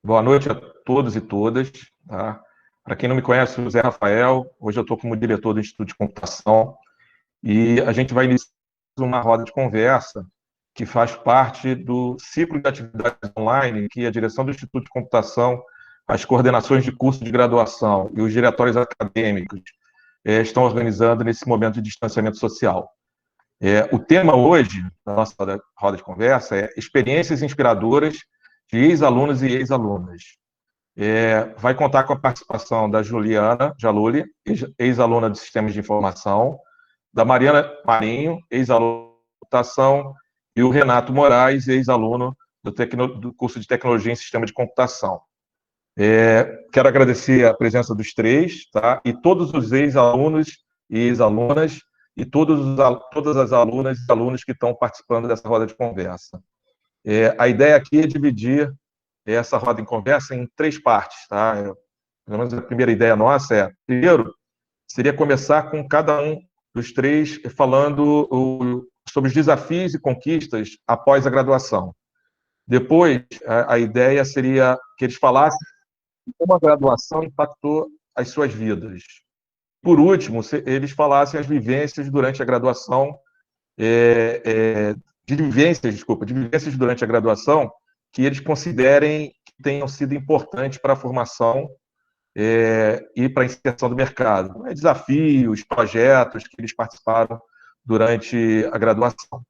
Boa noite a todos e todas. Tá? Para quem não me conhece, eu sou o Zé Rafael. Hoje eu estou como diretor do Instituto de Computação e a gente vai iniciar uma roda de conversa que faz parte do ciclo de atividades online que a direção do Instituto de Computação, as coordenações de curso de graduação e os diretórios acadêmicos estão organizando nesse momento de distanciamento social. O tema hoje da nossa roda de conversa é experiências inspiradoras de ex-alunos e ex-alunas. Vai contar com a participação da Juliana Jaluli, ex-aluna de Sistemas de Informação, da Mariana Marinho, ex-aluna de Computação, e o Renato Moraes, ex-aluno do curso de Tecnologia em Sistema de Computação. Quero agradecer a presença dos três, tá? E todos os ex-alunos e ex-alunas, e todas as alunas e alunos que estão participando dessa roda de conversa. A ideia aqui é dividir essa roda de conversa em três partes, tá? Pelo menos a primeira ideia nossa primeiro, seria começar com cada um dos três falando sobre os desafios e conquistas após a graduação. Depois, a ideia seria que eles falassem como a graduação impactou as suas vidas. Por último, eles falassem as vivências durante a graduação, de vivências durante a graduação que eles considerem que tenham sido importantes para a formação e para a inserção do mercado. Desafios, projetos que eles participaram durante a graduação.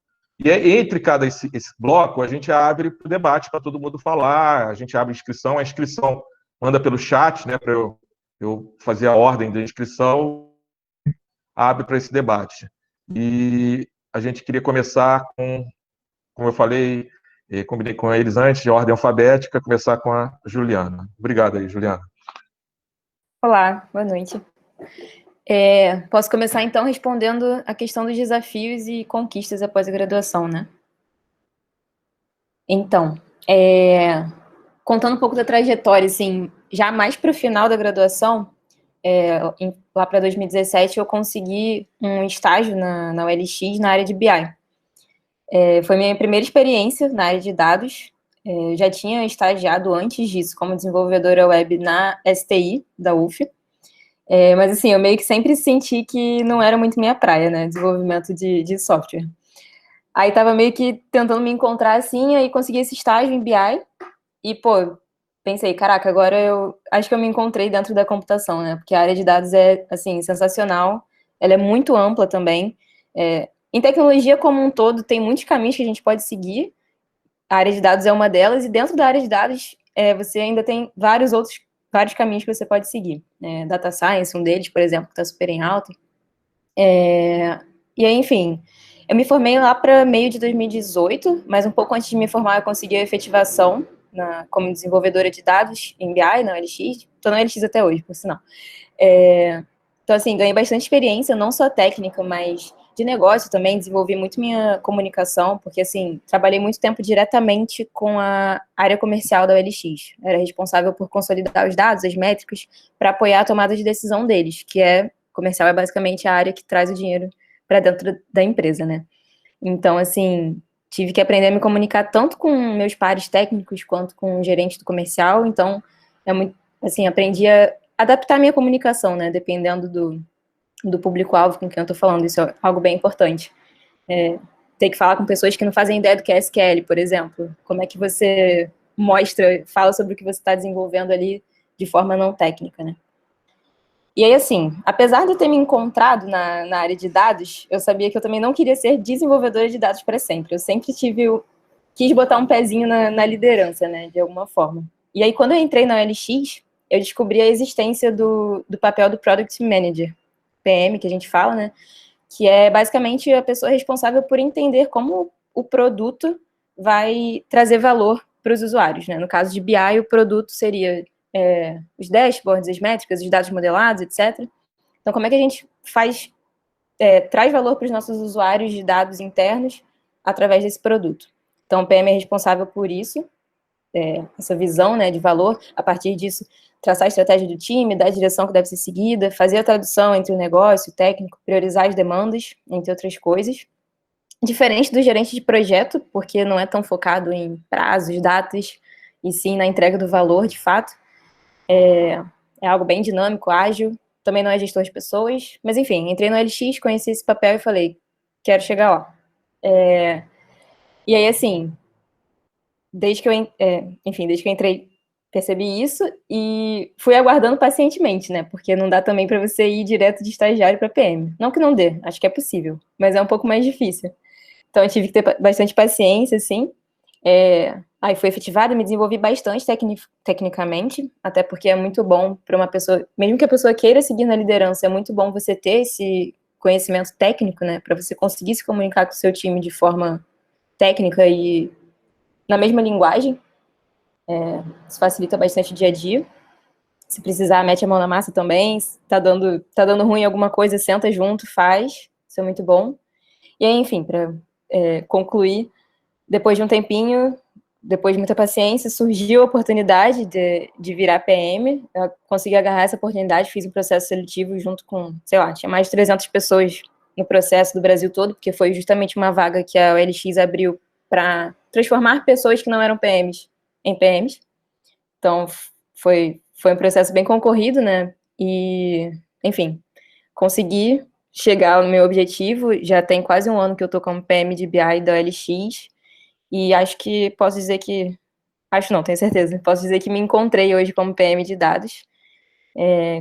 E entre cada esse bloco, a gente abre para o debate, para todo mundo falar, a gente abre inscrição, a inscrição manda pelo chat, né, para eu fazer a ordem da inscrição, abre para esse debate. E a gente queria começar com, como eu falei, combinei com eles antes, de ordem alfabética, começar com a Juliana. Obrigado aí, Juliana. Olá, boa noite. Posso começar, então, respondendo a questão dos desafios e conquistas após a graduação, né? Então, contando um pouco da trajetória, assim, já mais para o final da graduação, lá para 2017, eu consegui um estágio na OLX, na área de BI. Foi minha primeira experiência na área de dados. Já tinha estagiado antes disso como desenvolvedora web na STI, da UF. Mas, assim, eu meio que sempre senti que não era muito minha praia, né, desenvolvimento de software. Aí tava meio que tentando me encontrar, assim, aí consegui esse estágio em BI, e, pô, pensei, caraca, agora eu acho que eu me encontrei dentro da computação, né, porque a área de dados é, assim, sensacional, ela é muito ampla também. Em tecnologia como um todo, tem muitos caminhos que a gente pode seguir, a área de dados é uma delas, e dentro da área de dados, você ainda tem vários caminhos que você pode seguir. Data Science, um deles, por exemplo, que está super em alta. E aí, enfim, eu me formei lá para meio de 2018, mas um pouco antes de me formar, eu consegui a efetivação como desenvolvedora de dados em BI, na OLX. Estou na OLX até hoje, por sinal. Então, assim, ganhei bastante experiência, não só técnica, mas de negócio também, desenvolvi muito minha comunicação, porque, assim, trabalhei muito tempo diretamente com a área comercial da OLX. Era responsável por consolidar os dados, as métricas, para apoiar a tomada de decisão deles, comercial é basicamente a área que traz o dinheiro para dentro da empresa, né? Então, assim, tive que aprender a me comunicar tanto com meus pares técnicos quanto com o gerente do comercial, então, assim, aprendi a adaptar a minha comunicação, né, dependendo do público-alvo com quem eu tô falando, isso é algo bem importante. Ter que falar com pessoas que não fazem ideia do que é SQL, por exemplo, como é que você fala sobre o que você está desenvolvendo ali de forma não técnica, né? E aí, assim, apesar de eu ter me encontrado na área de dados, eu sabia que eu também não queria ser desenvolvedora de dados para sempre. Eu sempre quis botar um pezinho na liderança, né, de alguma forma. E aí, quando eu entrei na OLX, eu descobri a existência do papel do Product Manager, PM, que a gente fala, né, que é basicamente a pessoa responsável por entender como o produto vai trazer valor para os usuários, né. No caso de BI, o produto seria os dashboards, as métricas, os dados modelados, etc. Então, como é que a gente traz valor para os nossos usuários de dados internos através desse produto? Então, o PM é responsável por isso, essa visão, né, de valor. A partir disso, traçar a estratégia do time, dar a direção que deve ser seguida, fazer a tradução entre o negócio, o técnico, priorizar as demandas, entre outras coisas. Diferente do gerente de projeto, porque não é tão focado em prazos, datas e sim na entrega do valor, de fato. É algo bem dinâmico, ágil, também não é gestor de pessoas, mas enfim, entrei no LX, conheci esse papel e falei, quero chegar lá. E aí, assim, desde que eu entrei, percebi isso e fui aguardando pacientemente, né? Porque não dá também para você ir direto de estagiário para PM. Não que não dê, acho que é possível, mas é um pouco mais difícil. Então eu tive que ter bastante paciência, assim. Aí fui efetivada, me desenvolvi bastante tecnicamente, até porque é muito bom para uma pessoa, mesmo que a pessoa queira seguir na liderança, é muito bom você ter esse conhecimento técnico, né? Para você conseguir se comunicar com o seu time de forma técnica e na mesma linguagem. Isso facilita bastante o dia a dia. Se precisar, mete a mão na massa também. Se tá dando ruim alguma coisa, senta junto, faz. Isso é muito bom. E aí, enfim, para concluir, depois de um tempinho, depois de muita paciência, surgiu a oportunidade de virar PM. Eu consegui agarrar essa oportunidade, fiz um processo seletivo junto com, sei lá, tinha mais de 300 pessoas no processo do Brasil todo, porque foi justamente uma vaga que a OLX abriu para transformar pessoas que não eram PMs em PMs. Então, foi um processo bem concorrido, né? E, enfim, consegui chegar no meu objetivo. Já tem quase um ano que eu tô como PM de BI da OLX. E acho que posso dizer que... Acho não, tenho certeza. Posso dizer que me encontrei hoje como PM de dados.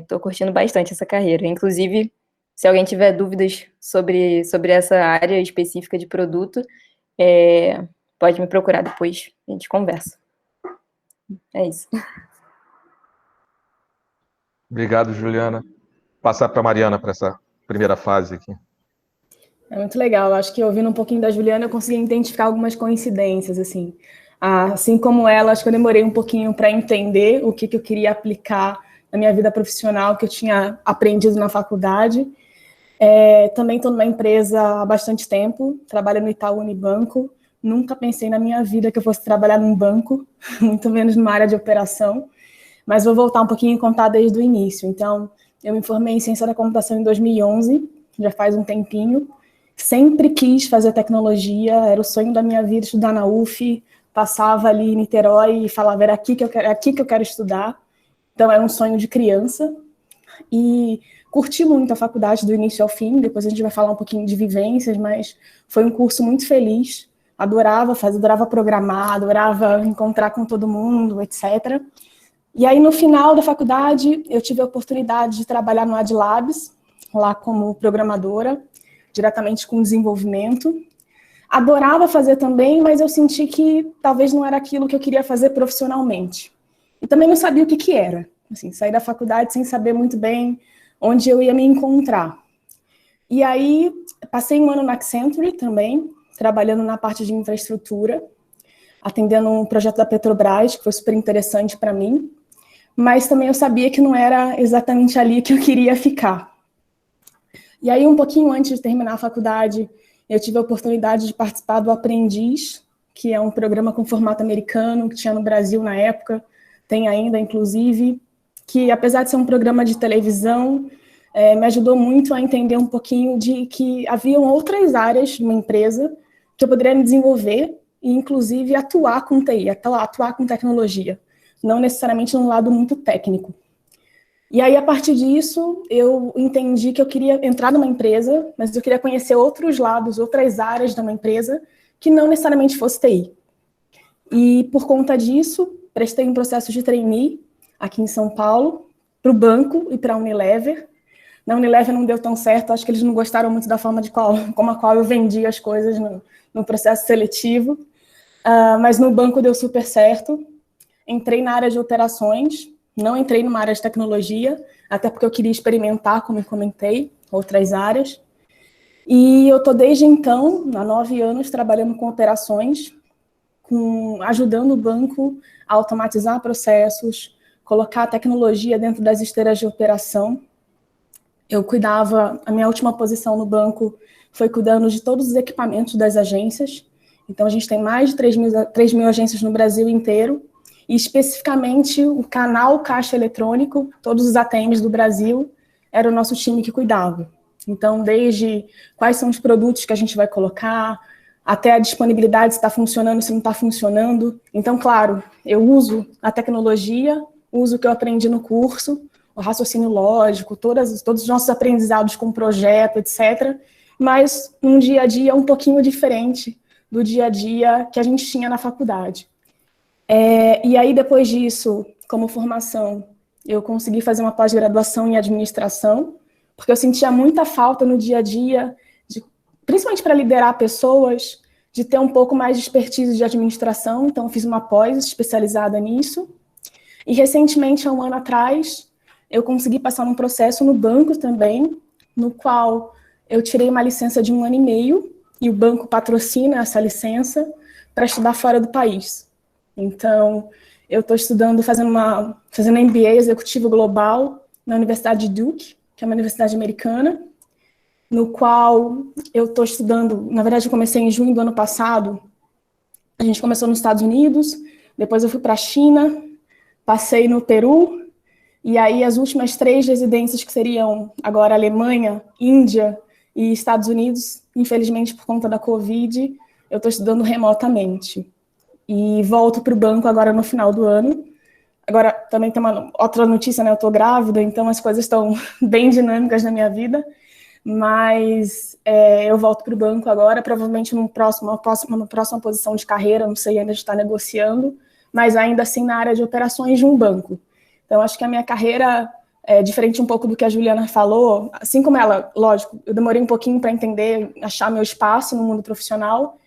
Tô curtindo bastante essa carreira. Inclusive, se alguém tiver dúvidas sobre essa área específica de produto, pode me procurar depois, a gente conversa. É isso. Obrigado, Juliana. Passar para a Mariana para essa primeira fase aqui. É muito legal. Acho que ouvindo um pouquinho da Juliana, eu consegui identificar algumas coincidências, assim. Assim como ela, acho que eu demorei um pouquinho para entender o que eu queria aplicar na minha vida profissional, que eu tinha aprendido na faculdade. Também estou numa empresa há bastante tempo, trabalho no Itaú Unibanco. Nunca pensei na minha vida que eu fosse trabalhar num banco, muito menos numa área de operação. Mas vou voltar um pouquinho e contar desde o início. Então, eu me formei em Ciência da Computação em 2011, já faz um tempinho. Sempre quis fazer tecnologia, era o sonho da minha vida estudar na UF, passava ali em Niterói e falava, é aqui que eu quero estudar. Então, era um sonho de criança. E curti muito a faculdade do início ao fim, depois a gente vai falar um pouquinho de vivências, mas foi um curso muito feliz. Adorava fazer, adorava programar, adorava encontrar com todo mundo, etc. E aí, no final da faculdade, eu tive a oportunidade de trabalhar no AdLabs, lá como programadora, diretamente com desenvolvimento. Adorava fazer também, mas eu senti que talvez não era aquilo que eu queria fazer profissionalmente. E também não sabia o que era. Assim, saí da faculdade sem saber muito bem onde eu ia me encontrar. E aí, passei um ano na Accenture também, trabalhando na parte de infraestrutura, atendendo um projeto da Petrobras, que foi super interessante para mim. Mas também eu sabia que não era exatamente ali que eu queria ficar. E aí, um pouquinho antes de terminar a faculdade, eu tive a oportunidade de participar do Aprendiz, que é um programa com formato americano, que tinha no Brasil na época, tem ainda, inclusive, que apesar de ser um programa de televisão, me ajudou muito a entender um pouquinho de que haviam outras áreas de uma empresa que eu poderia me desenvolver e, inclusive, atuar com TI, atuar com tecnologia. Não necessariamente num lado muito técnico. E aí, a partir disso, eu entendi que eu queria entrar numa empresa, mas eu queria conhecer outros lados, outras áreas de uma empresa, que não necessariamente fosse TI. E, por conta disso, prestei um processo de trainee aqui em São Paulo, para o banco e para a Unilever. Na Unilever não deu tão certo, acho que eles não gostaram muito da forma como a qual eu vendia as coisas no processo seletivo, mas no banco deu super certo. Entrei na área de operações, não entrei numa área de tecnologia, até porque eu queria experimentar, como eu comentei, outras áreas. E eu estou desde então, há 9 anos, trabalhando com operações, ajudando o banco a automatizar processos, colocar a tecnologia dentro das esteiras de operação. Eu cuidava, a minha última posição no banco foi cuidando de todos os equipamentos das agências. Então, a gente tem mais de 3 mil agências no Brasil inteiro, e especificamente o canal caixa eletrônico, todos os ATMs do Brasil, era o nosso time que cuidava. Então, desde quais são os produtos que a gente vai colocar, até a disponibilidade, se está funcionando, se não está funcionando. Então, claro, eu uso a tecnologia, uso o que eu aprendi no curso, o raciocínio lógico, todos os nossos aprendizados com projeto, etc., mas num dia a dia um pouquinho diferente do dia a dia que a gente tinha na faculdade. E aí, depois disso, como formação, eu consegui fazer uma pós-graduação em administração, porque eu sentia muita falta no dia a dia, principalmente para liderar pessoas, de ter um pouco mais de expertise de administração, então fiz uma pós especializada nisso. E recentemente, há um ano atrás, eu consegui passar num processo no banco também, no qual eu tirei uma licença de 1 ano e meio, e o banco patrocina essa licença para estudar fora do país. Então, eu estou estudando, fazendo MBA Executivo Global na Universidade de Duke, que é uma universidade americana, no qual eu estou estudando, na verdade eu comecei em junho do ano passado, a gente começou nos Estados Unidos, depois eu fui para a China, passei no Peru, e aí as últimas 3 residências que seriam agora Alemanha, Índia e Estados Unidos, infelizmente por conta da Covid, eu estou estudando remotamente. E volto para o banco agora no final do ano. Agora também tem uma outra notícia, né? Eu estou grávida, então as coisas estão bem dinâmicas na minha vida. Mas eu volto para o banco agora, provavelmente numa próxima posição de carreira, não sei, ainda está negociando, mas ainda assim na área de operações de um banco. Então, acho que a minha carreira é diferente um pouco do que a Juliana falou, assim como ela, lógico, eu demorei um pouquinho para entender, achar meu espaço no mundo profissional,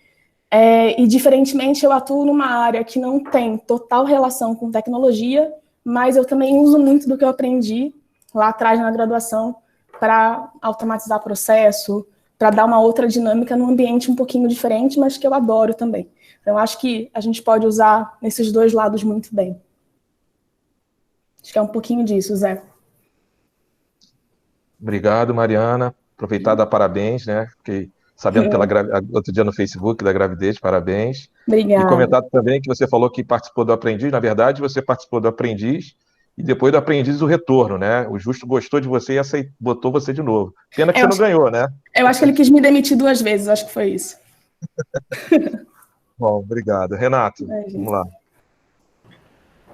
e diferentemente eu atuo numa área que não tem total relação com tecnologia, mas eu também uso muito do que eu aprendi lá atrás na graduação, para automatizar processo, para dar uma outra dinâmica num ambiente um pouquinho diferente, mas que eu adoro também. Então, acho que a gente pode usar nesses 2 lados muito bem. Acho que é um pouquinho disso, Zé. Obrigado, Mariana. Aproveitar e dar parabéns, né? Fiquei sabendo outro dia no Facebook da gravidez, parabéns. Obrigada. E comentar também que você falou que participou do Aprendiz, na verdade, você participou do Aprendiz, e depois do Aprendiz o retorno, né? O Justo gostou de você e botou você de novo. Pena que você não ganhou, né? Eu acho que ele quis me demitir 2 vezes, acho que foi isso. Bom, obrigado. Renato, vamos lá.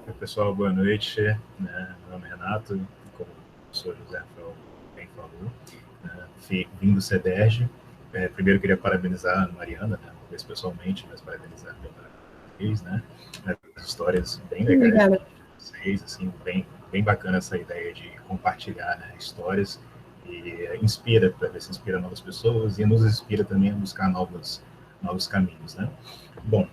Oi, pessoal, boa noite. Meu nome é Renato, como o professor José Rafael bem falou. Vim do CEDERJ. Primeiro, queria parabenizar a Mariana, né? Não vejo pessoalmente, mas parabenizar pela vez, né? As histórias bem legais. Obrigada. Vocês, assim, bem bacana essa ideia de compartilhar, né, histórias, e inspira, para ver se inspira novas pessoas, e nos inspira também a buscar novos caminhos, né? Bom,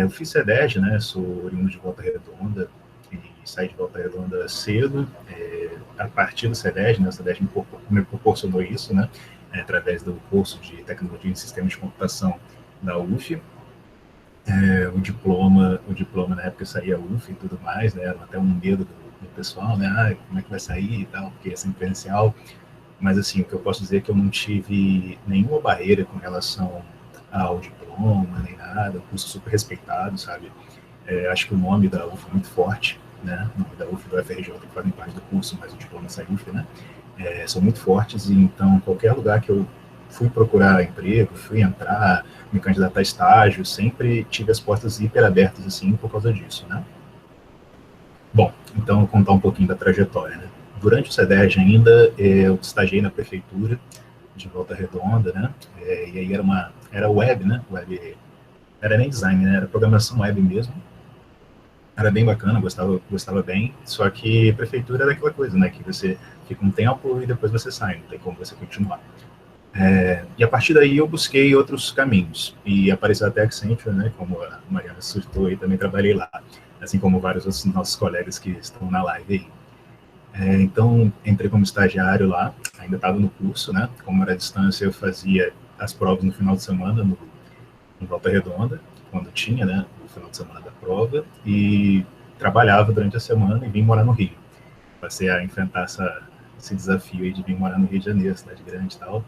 eu fiz CEDERJ, né, sou oriundo de Volta Redonda, e saí de Volta Redonda cedo, a partir do CEDERJ, né, o CEDERJ me proporcionou isso, né, através do curso de Tecnologia em Sistemas de Computação da UF. O diploma na época saía UF e tudo mais, né, era até um medo do pessoal, né, como é que vai sair e tal, porque ia ser presencial, mas assim, o que eu posso dizer é que eu não tive nenhuma barreira com relação ao diploma, nem nada, um curso super respeitado, sabe, acho que o nome da UF é muito forte, né, o nome da UF e do UFRJ que fazem parte do curso, mas o diploma sai UF, né, são muito fortes, e então qualquer lugar que eu fui procurar emprego, fui entrar, me candidatar a estágio, sempre tive as portas hiper abertas, assim, por causa disso, né? Bom, então, vou contar um pouquinho da trajetória, né? Durante o CEDERJ ainda, eu estagiei na prefeitura de Volta Redonda, né? E aí era web, né? Web, era nem design, né? Era programação web mesmo. Era bem bacana, gostava bem, só que prefeitura era aquela coisa, né? Que você fica um tempo e depois você sai, não tem como você continuar. E a partir daí eu busquei outros caminhos, e apareceu até a Accenture, né, como a Mariana citou, e também trabalhei lá, assim como vários outros nossos colegas que estão na live aí. Então, entrei como estagiário lá, ainda estava no curso, né, como era à distância, eu fazia as provas no final de semana, em Volta Redonda, quando tinha, né, o final de semana da prova, e trabalhava durante a semana e vim morar no Rio. Passei a enfrentar esse desafio aí de vir morar no Rio de Janeiro, cidade grande e tal.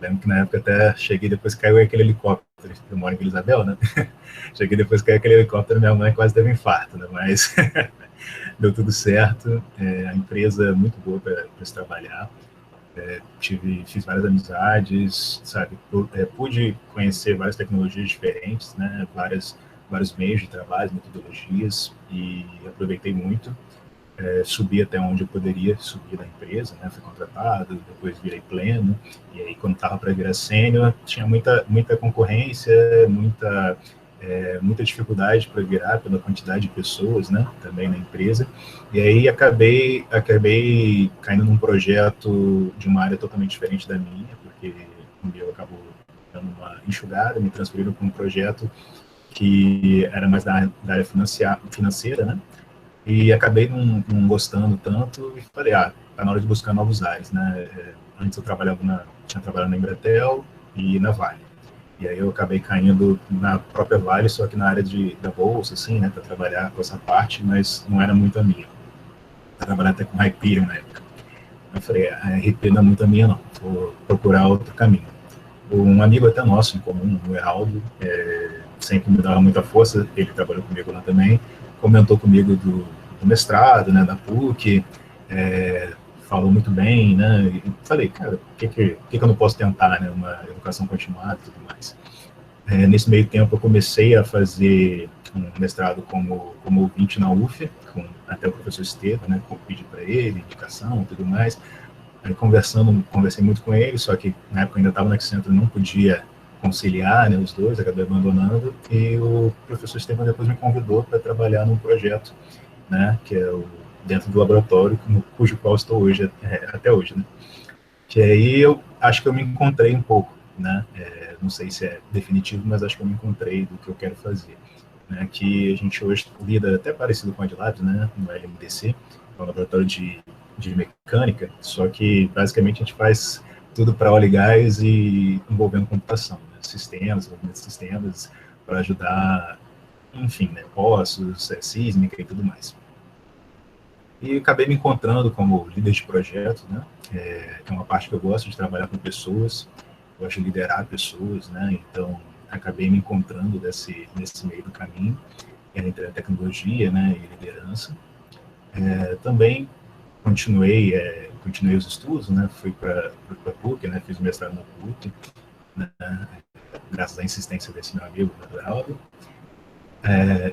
Lembro que na época até cheguei, depois caiu aquele helicóptero, eu moro em Vila Isabel, né? Cheguei depois caiu aquele helicóptero, minha mãe quase teve um infarto, né? Mas deu tudo certo, a empresa é muito boa para se trabalhar. Fiz várias amizades, sabe? Pude conhecer várias tecnologias diferentes, né? Vários meios de trabalho, metodologias, e aproveitei muito. Subi até onde eu poderia subir na empresa, né? Fui contratado, depois virei pleno, e aí quando estava para virar sênior, tinha muita concorrência, muita dificuldade para virar pela quantidade de pessoas, né? Também na empresa, e aí acabei caindo num projeto de uma área totalmente diferente da minha, porque o meu acabou dando uma enxugada, me transferiram para um projeto que era mais da área financeira, né? E acabei não gostando tanto e falei, tá na hora de buscar novos ares, né? Antes eu tinha trabalhado na Embratel e na Vale. E aí eu acabei caindo na própria Vale, só que na área da bolsa, assim, né, para trabalhar com essa parte, mas não era muito a minha. Eu trabalhava até com Hyperion na época. Eu falei, a RP não é muito a minha, não. Vou procurar outro caminho. Um amigo até nosso em comum, o Heraldo, sempre me dava muita força, ele trabalhou comigo lá também, comentou comigo do mestrado, né, da PUC, falou muito bem, né, e falei, cara, por que eu não posso tentar, né, uma educação continuada e tudo mais. Nesse meio tempo eu comecei a fazer um mestrado como ouvinte na UF, até o professor Estevam, né, pedi para ele, indicação e tudo mais. Aí conversei muito com ele, só que na época eu ainda estava no Accenture, não podia conciliar, né, os dois, acabei abandonando, e o professor Estevam depois me convidou para trabalhar num projeto, né, que é dentro do laboratório, cujo qual estou hoje, até hoje, né. Que aí eu acho que eu me encontrei um pouco, né, não sei se é definitivo, mas acho que eu me encontrei do que eu quero fazer, né, que a gente hoje lida até parecido com a Adlabs, né, no LMDC, é um laboratório de mecânica, só que basicamente a gente faz tudo para óleo e gás e envolvendo computação, né, desenvolvimento de sistemas para ajudar, enfim, né, poços, sísmica e tudo mais. E acabei me encontrando como líder de projeto, né, que é uma parte que eu gosto de trabalhar com pessoas, gosto de liderar pessoas, né, então acabei me encontrando nesse meio do caminho, entre a tecnologia, né, e liderança. Também continuei os estudos, né, fui para a PUC, né, fiz o mestrado na PUC, né, graças à insistência desse meu amigo, Eduardo,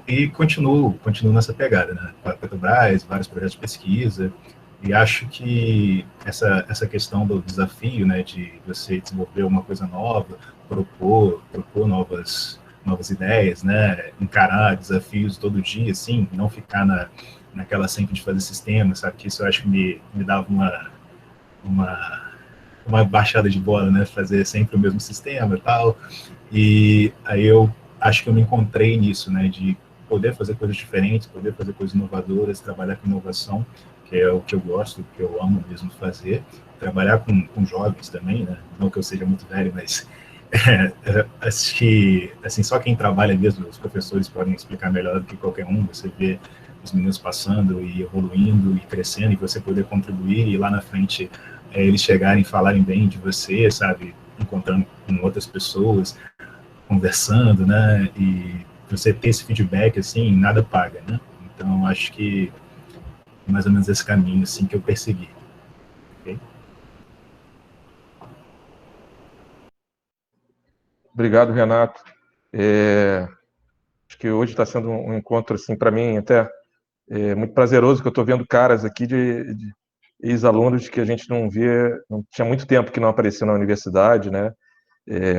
e continuo nessa pegada, né, com a Petrobras, vários projetos de pesquisa, e acho que essa questão do desafio, né, de você desenvolver uma coisa nova, propor novas ideias, né, encarar desafios todo dia, assim, não ficar naquela sempre de fazer sistema, sabe, que isso eu acho que me dava uma baixada de bola, né, fazer sempre o mesmo sistema e tal, e aí eu acho que eu me encontrei nisso, né, de poder fazer coisas diferentes, poder fazer coisas inovadoras, trabalhar com inovação, que é o que eu gosto, que eu amo mesmo fazer, trabalhar com jovens também, né, não que eu seja muito velho, mas acho que, assim, só quem trabalha mesmo, os professores podem explicar melhor do que qualquer um, você vê os meninos passando e evoluindo e crescendo, e você poder contribuir, e lá na frente eles chegarem e falarem bem de você, sabe, encontrando com outras pessoas, conversando, né, e você ter esse feedback, assim, nada paga, né, então acho que mais ou menos esse caminho, assim, que eu persegui. Okay? Obrigado, Renato. Acho que hoje está sendo um encontro, assim, para mim, até muito prazeroso, que eu estou vendo caras aqui de ex-alunos que a gente não vê, não tinha muito tempo que não apareceu na universidade, né?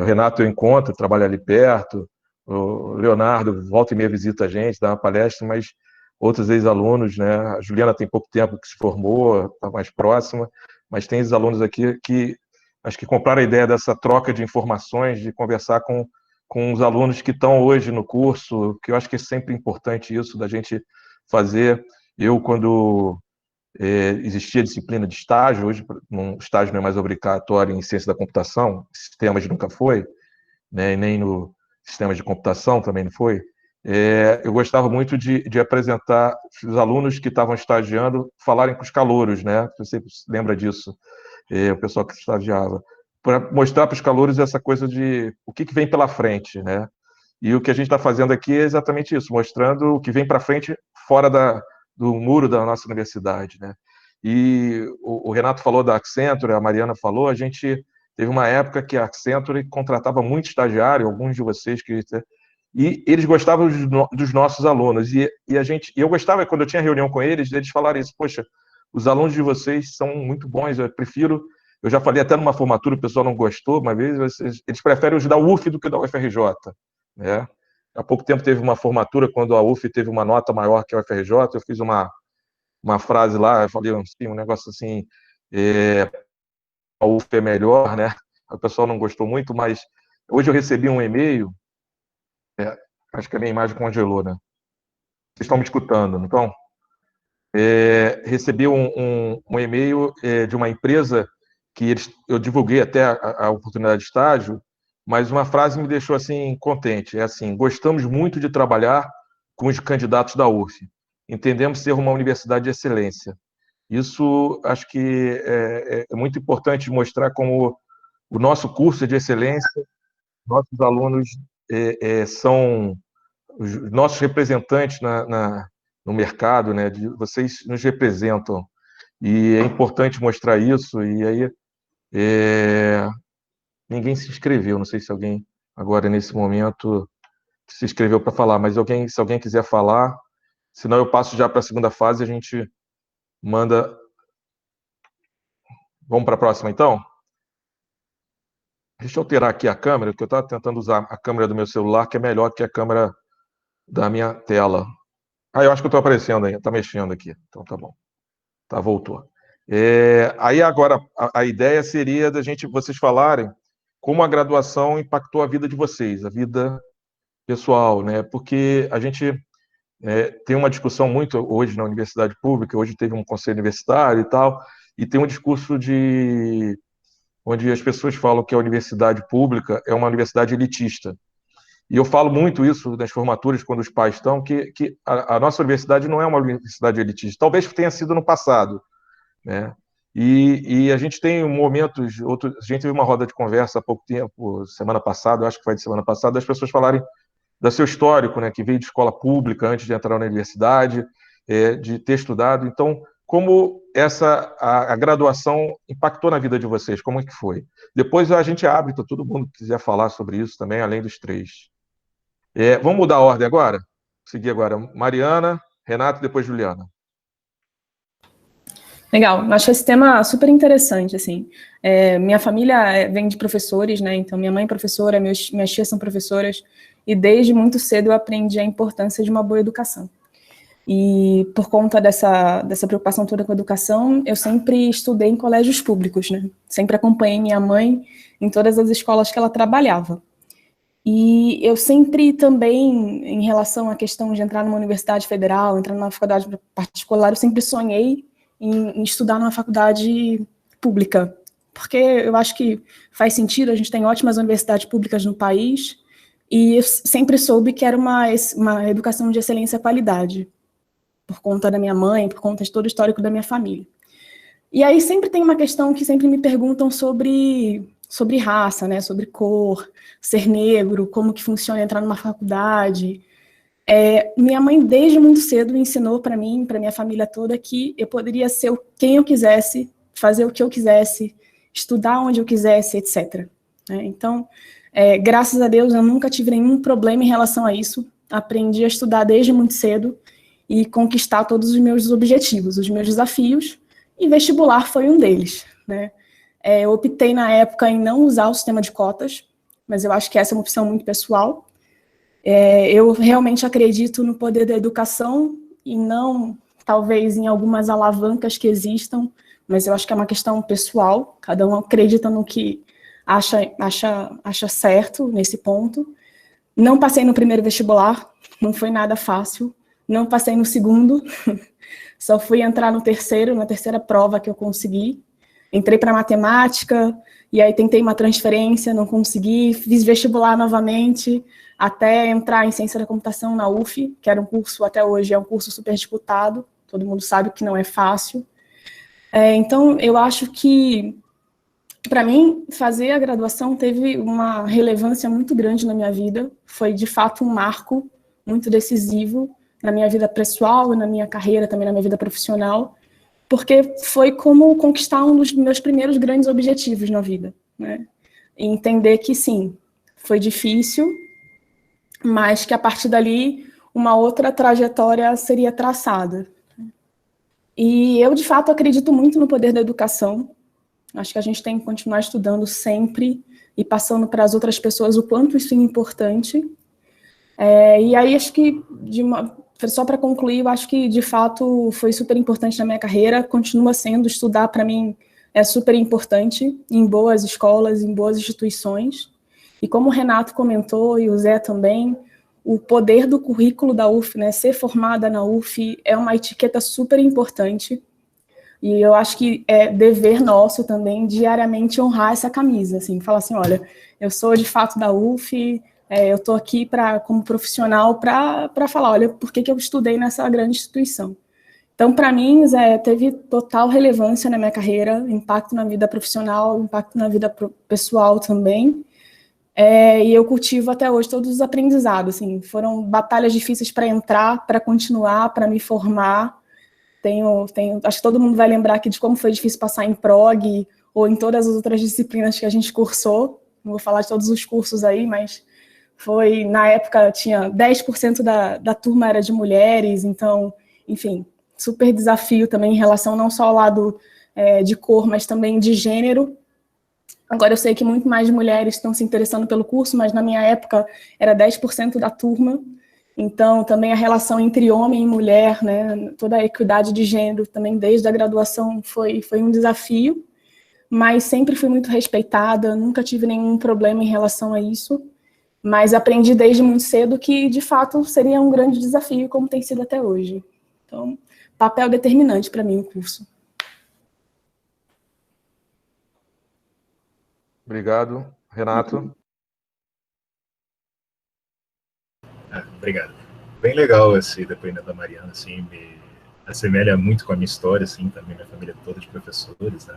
O Renato eu encontro, trabalha ali perto, o Leonardo volta e meia visita a gente, dá uma palestra, mas outros ex-alunos, né? A Juliana tem pouco tempo que se formou, está mais próxima, mas tem ex-alunos aqui que acho que compraram a ideia dessa troca de informações, de conversar com os alunos que estão hoje no curso, que eu acho que é sempre importante isso, da gente fazer. Eu, quando existia disciplina de estágio, hoje um estágio não é mais obrigatório em ciência da computação, sistemas nunca foi, né, e nem no sistemas de computação também não foi. Eu gostava muito de apresentar os alunos que estavam estagiando, falarem com os calouros, né? Você lembra disso, o pessoal que estagiava, para mostrar para os calouros essa coisa de o que vem pela frente, né? E o que a gente está fazendo aqui é exatamente isso, mostrando o que vem para frente fora do muro da nossa universidade, né? E o Renato falou da Accenture, a Mariana falou, a gente teve uma época que a Accenture contratava muito estagiário, alguns de vocês que... E eles gostavam dos nossos alunos. E eu gostava, quando eu tinha reunião com eles falarem isso, poxa, os alunos de vocês são muito bons, eu já falei até numa formatura, o pessoal não gostou, uma vez, eles preferem os da UF do que da UFRJ, né? Há pouco tempo teve uma formatura, quando a UF teve uma nota maior que a UFRJ, eu fiz uma frase lá, eu falei assim, um negócio assim, a UF é melhor, né? O pessoal não gostou muito, mas hoje eu recebi um e-mail, acho que a minha imagem congelou, né? Vocês estão me escutando, não estão? Recebi um e-mail de uma empresa que eu divulguei até a oportunidade de estágio, mas uma frase me deixou assim contente, é assim: gostamos muito de trabalhar com os candidatos da UF, entendemos ser uma universidade de excelência. Isso acho que é muito importante mostrar como o nosso curso é de excelência, nossos alunos são os nossos representantes no mercado, né? Vocês nos representam, e é importante mostrar isso. E aí ninguém se inscreveu, não sei se alguém agora nesse momento se inscreveu para falar, mas se alguém quiser falar, senão eu passo já para a segunda fase, a gente manda. Vamos para a próxima então? Deixa eu alterar aqui a câmera, porque eu estava tentando usar a câmera do meu celular, que é melhor que a câmera da minha tela. Eu acho que eu estou aparecendo aí, está mexendo aqui. Então tá bom. Tá, voltou. Aí agora a ideia seria vocês falarem como a graduação impactou a vida de vocês, a vida pessoal, né? Porque a gente tem uma discussão muito hoje na universidade pública, hoje teve um conselho universitário e tal, e tem um discurso onde as pessoas falam que a universidade pública é uma universidade elitista. E eu falo muito isso nas formaturas, quando os pais estão, que a nossa universidade não é uma universidade elitista. Talvez tenha sido no passado, né? E a gente tem momentos, a gente teve uma roda de conversa há pouco tempo, semana passada, acho que foi de semana passada, as pessoas falarem do seu histórico, né, que veio de escola pública antes de entrar na universidade, de ter estudado. Então, como a graduação impactou na vida de vocês? Como é que foi? Depois a gente abre para todo mundo que quiser falar sobre isso também, além dos três. Vamos mudar a ordem agora? Seguir agora. Mariana, Renato e depois Juliana. Legal, acho esse tema super interessante, assim. Minha família vem de professores, né? Então, minha mãe é professora, minhas tias são professoras, e desde muito cedo eu aprendi a importância de uma boa educação. E por conta dessa preocupação toda com a educação, eu sempre estudei em colégios públicos, né? Sempre acompanhei minha mãe em todas as escolas que ela trabalhava. E eu sempre também, em relação à questão de entrar numa universidade federal, entrar numa faculdade particular, eu sempre sonhei em estudar numa faculdade pública, porque eu acho que faz sentido, a gente tem ótimas universidades públicas no país, e eu sempre soube que era uma educação de excelência e qualidade, por conta da minha mãe, por conta de todo o histórico da minha família. E aí sempre tem uma questão que sempre me perguntam sobre raça, né, sobre cor, ser negro, como que funciona entrar numa faculdade. Minha mãe, desde muito cedo, ensinou para mim, para minha família toda, que eu poderia ser quem eu quisesse, fazer o que eu quisesse, estudar onde eu quisesse, etc. Então, graças a Deus, eu nunca tive nenhum problema em relação a isso. Aprendi a estudar desde muito cedo e conquistar todos os meus objetivos, os meus desafios, e vestibular foi um deles, né? Eu optei na época em não usar o sistema de cotas, mas eu acho que essa é uma opção muito pessoal. Eu realmente acredito no poder da educação e não, talvez, em algumas alavancas que existam, mas eu acho que é uma questão pessoal, cada um acredita no que acha certo nesse ponto. Não passei no primeiro vestibular, não foi nada fácil, não passei no segundo, só fui entrar na terceira prova que eu consegui. Entrei para matemática, e aí tentei uma transferência, não consegui, fiz vestibular novamente, até entrar em ciência da computação na UF, que era um curso, até hoje, é um curso super disputado, todo mundo sabe que não é fácil. Então, eu acho que, para mim, fazer a graduação teve uma relevância muito grande na minha vida, foi, de fato, um marco muito decisivo na minha vida pessoal e na minha carreira, também na minha vida profissional, porque foi como conquistar um dos meus primeiros grandes objetivos na vida, né? E entender que, sim, foi difícil, mas que a partir dali uma outra trajetória seria traçada. E eu, de fato, acredito muito no poder da educação. Acho que a gente tem que continuar estudando sempre e passando para as outras pessoas o quanto isso é importante. E aí, acho que, só para concluir, eu acho que, de fato, foi super importante na minha carreira, continua sendo, estudar para mim é super importante, em boas escolas, em boas instituições. E como o Renato comentou, e o Zé também, o poder do currículo da UF, né, ser formada na UF é uma etiqueta super importante, e eu acho que é dever nosso também, diariamente, honrar essa camisa, assim, falar assim, olha, eu sou de fato da UF, eu estou aqui como profissional para falar, olha, por que eu estudei nessa grande instituição. Então, para mim, teve total relevância na minha carreira, impacto na vida profissional, impacto na vida pessoal também, e eu cultivo até hoje todos os aprendizados, assim, foram batalhas difíceis para entrar, para continuar, para me formar. Acho que todo mundo vai lembrar aqui de como foi difícil passar em prog ou em todas as outras disciplinas que a gente cursou. Não vou falar de todos os cursos aí, mas na época, tinha 10% da turma era de mulheres, então, enfim, super desafio também em relação não só ao lado de cor, mas também de gênero. Agora eu sei que muito mais mulheres estão se interessando pelo curso, mas na minha época era 10% da turma. Então, também a relação entre homem e mulher, né, toda a equidade de gênero, também desde a graduação foi um desafio, mas sempre fui muito respeitada, nunca tive nenhum problema em relação a isso, mas aprendi desde muito cedo que, de fato, seria um grande desafio, como tem sido até hoje. Então, papel determinante para mim o curso. Obrigado. Renato? Obrigado. Bem legal esse depoimento da Mariana, assim, me assemelha muito com a minha história, assim, também minha família é toda de professores, né?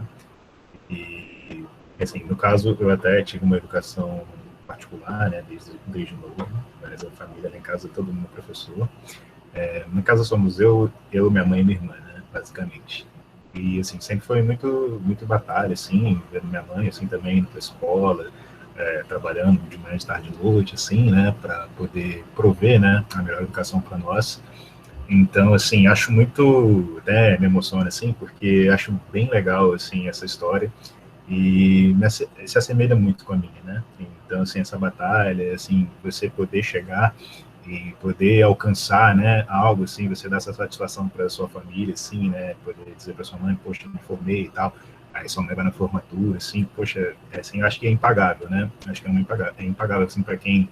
E, assim, no caso, eu até tive uma educação particular, né, desde novo, mas a família lá em casa, todo mundo é professor. No caso, somos eu, minha mãe e minha irmã, né, basicamente. E, assim, sempre foi muito, muito batalha, assim, vendo minha mãe, assim, também indo para a escola, trabalhando de manhã, de tarde e noite, assim, né, para poder prover, né, a melhor educação para nós. Então, assim, acho muito, até me emociona, assim, porque acho bem legal, assim, essa história e se assemelha muito com a minha, né? Então, assim, essa batalha, assim, você poder chegar e poder alcançar, né, algo, assim, você dar essa satisfação para a sua família, assim, né, poder dizer para sua mãe, poxa, eu me formei e tal, aí sua mãe vai na formatura, assim, poxa, assim, eu acho que é impagável, né? Acho que é impagável, assim, para quem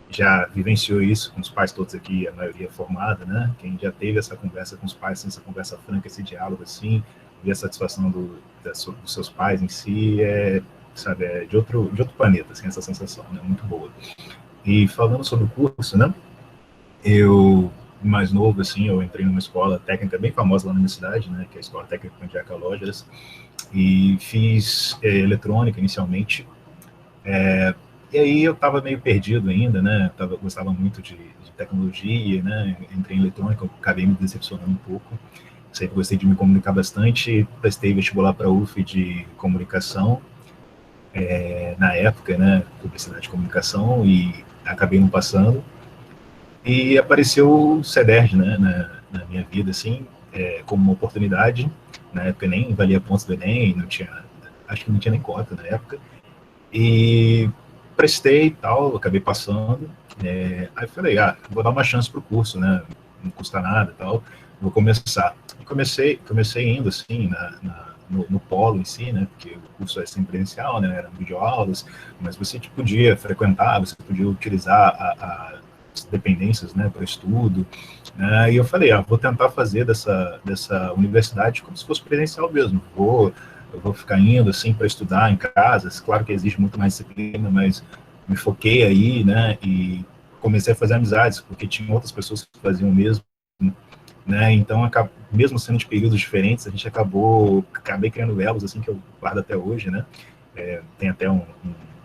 já vivenciou isso com os pais todos aqui, a maioria formada, né? Quem já teve essa conversa com os pais, assim, essa conversa franca, esse diálogo, assim, ver a satisfação dos seus pais em si, sabe, de outro planeta, assim, essa sensação, né? Muito boa. E falando sobre o curso, né? Eu, mais novo, assim, eu entrei numa escola técnica bem famosa lá na minha cidade, né? Que é a Escola Técnica Candiaca Lojas, e fiz eletrônica inicialmente. E aí eu estava meio perdido ainda, né? Gostava muito de tecnologia, né? Entrei em eletrônica, acabei me decepcionando um pouco. Sempre gostei de me comunicar bastante. Prestei vestibular para a UF de comunicação, na época, né? Publicidade de comunicação, e acabei não passando. E apareceu o CEDERJ, né? Na minha vida, assim, como uma oportunidade. Na época nem valia pontos do Enem, acho que não tinha nem cota na época. E prestei e tal, acabei passando. Aí falei, vou dar uma chance pro curso, né? Não custa nada e tal, vou começar. E comecei indo, assim, no polo em si, né? Porque o curso é sem presencial, né? Eram videoaulas, mas você podia frequentar, você podia utilizar as dependências, né? Para estudo. E eu falei, vou tentar fazer dessa universidade como se fosse presencial mesmo. Eu vou ficar indo, assim, para estudar em casa. Claro que existe muito mais disciplina, mas me foquei aí, né, e comecei a fazer amizades, porque tinha outras pessoas que faziam o mesmo, né, então, mesmo sendo de períodos diferentes, a gente acabei criando elos, assim, que eu guardo até hoje, né. Tem até um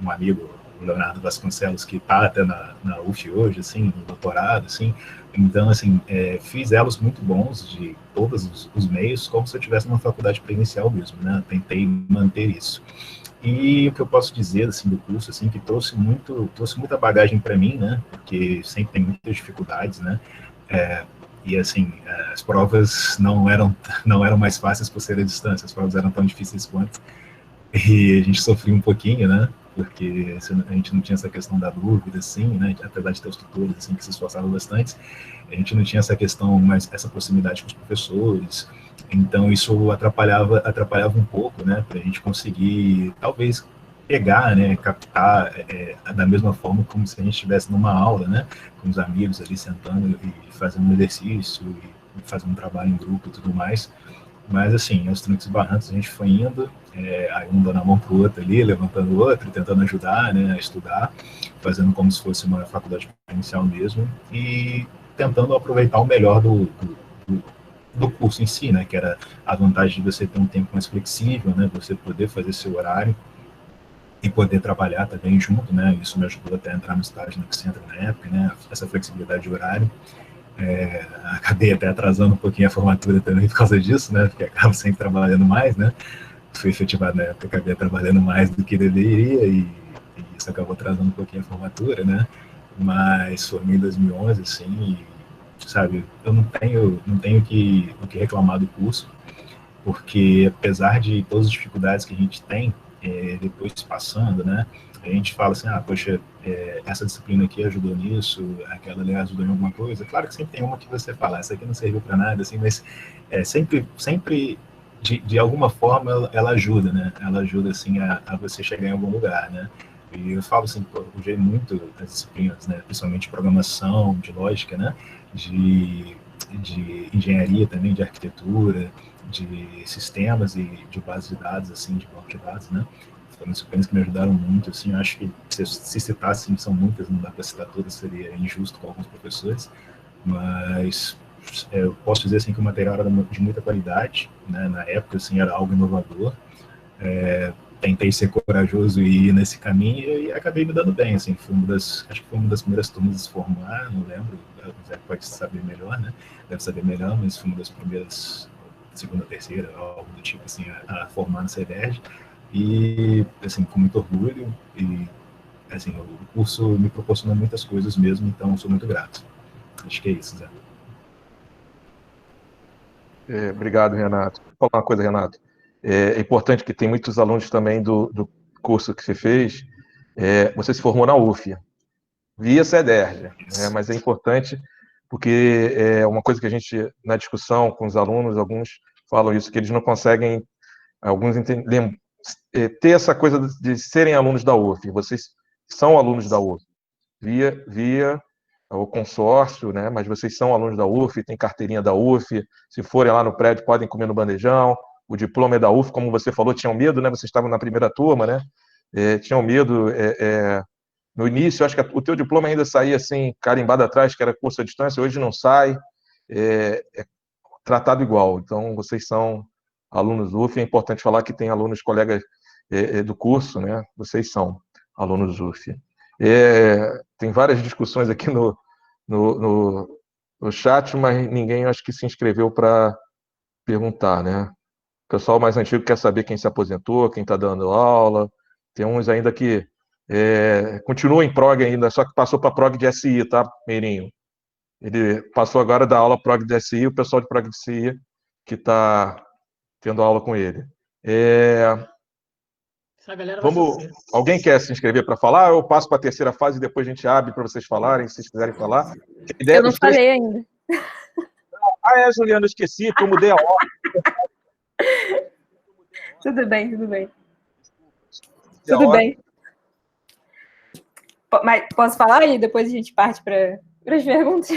amigo Leonardo Vasconcelos, que está até na UF hoje, assim, no doutorado, assim. Então, assim, fiz elos muito bons de todos os meios, como se eu estivesse numa faculdade presencial mesmo, né? Tentei manter isso. E o que eu posso dizer, assim, do curso, assim, que trouxe muita bagagem para mim, né? Porque sempre tem muitas dificuldades, né? E, assim, as provas não eram mais fáceis por ser à distância, as provas eram tão difíceis quanto. E a gente sofria um pouquinho, né? Porque a gente não tinha essa questão da dúvida, assim, né? Apesar de ter os tutores, assim, que se esforçavam bastante, a gente não tinha essa questão, mais essa proximidade com os professores. Então, isso atrapalhava um pouco, né? Para a gente conseguir, talvez, pegar, né? Captar da mesma forma como se a gente estivesse numa aula, né? Com os amigos ali sentando e fazendo um exercício e fazendo um trabalho em grupo e tudo mais. Mas, assim, aos trancos e barrancos a gente foi indo, aí um dando a mão pro outro ali, levantando o outro, tentando ajudar, né, a estudar, fazendo como se fosse uma faculdade inicial mesmo, e tentando aproveitar o melhor do curso em si, né, que era a vantagem de você ter um tempo mais flexível, né, você poder fazer seu horário e poder trabalhar também junto, né, isso me ajudou até a entrar no estágio na Accenture na época, né, essa flexibilidade de horário. Acabei até atrasando um pouquinho a formatura também por causa disso, né? Porque acabo sempre trabalhando mais, né? Fui efetivado na época, acabei trabalhando mais do que deveria e isso acabou atrasando um pouquinho a formatura, né? Mas formei em 2011, assim, e, sabe, eu não tenho o que reclamar do curso, porque apesar de todas as dificuldades que a gente tem, depois passando, né? A gente fala assim, poxa, essa disciplina aqui ajudou nisso, aquela ali ajudou em alguma coisa. Claro que sempre tem uma que você fala, essa aqui não serviu para nada, assim, mas sempre de alguma forma ela ajuda, né? Ela ajuda, assim, a você chegar em algum lugar, né? E eu falo assim, eu usei muito as disciplinas, né? Principalmente programação, de lógica, né? De engenharia também, de arquitetura, de sistemas e de bases de dados, assim, de banco de dados, né? Foram disciplinas que me ajudaram muito, assim, eu acho que se citar, assim, são muitas, não dá para citar todas, seria injusto com alguns professores, mas eu posso dizer, assim, que o material era de muita qualidade, né, na época, assim, era algo inovador, tentei ser corajoso e ir nesse caminho e acabei me dando bem, assim, acho que foi uma das primeiras turmas a se formar, não lembro, o Zé pode saber melhor, né, deve saber melhor, mas foi uma das primeiras, segunda, terceira, algo do tipo, assim, a formar no CEDERJ. E, assim, com muito orgulho, e, assim, o curso me proporciona muitas coisas mesmo, então sou muito grato. Acho que é isso, Zé. Obrigado, Renato. Vou falar uma coisa, Renato. É importante que tem muitos alunos também do curso que você fez. Você se formou na UF, via CEDERJ, né? Mas é importante porque é uma coisa que a gente, na discussão com os alunos, alguns falam isso, que eles não conseguem, alguns ter essa coisa de serem alunos da UF. Vocês são alunos da UF, via o consórcio, né? Mas vocês são alunos da UF, tem carteirinha da UF, se forem lá no prédio podem comer no bandejão, o diploma é da UF, como você falou, tinham medo, né? Vocês estavam na primeira turma, né? Tinham medo, no início, acho que o teu diploma ainda saía assim, carimbado atrás, que era curso à distância, hoje não sai, é tratado igual. Então, vocês são alunos UF, é importante falar que tem alunos, colegas do curso, né? Vocês são alunos UF. Tem várias discussões aqui no chat, mas ninguém acho que se inscreveu para perguntar, né? O pessoal mais antigo quer saber quem se aposentou, quem está dando aula. Tem uns ainda que continua em prog ainda, só que passou para prog de SI, tá, Meirinho? Ele passou agora da aula prog de SI, o pessoal de prog de SI que está tendo aula com ele. Alguém quer se inscrever para falar? Eu passo para a terceira fase e depois a gente abre para vocês falarem, se vocês quiserem falar. Eu não falei ainda. Juliana, eu esqueci, que eu mudei a ordem. Tudo bem, tudo bem. Tudo bem. Mas posso falar e depois a gente parte para as perguntas?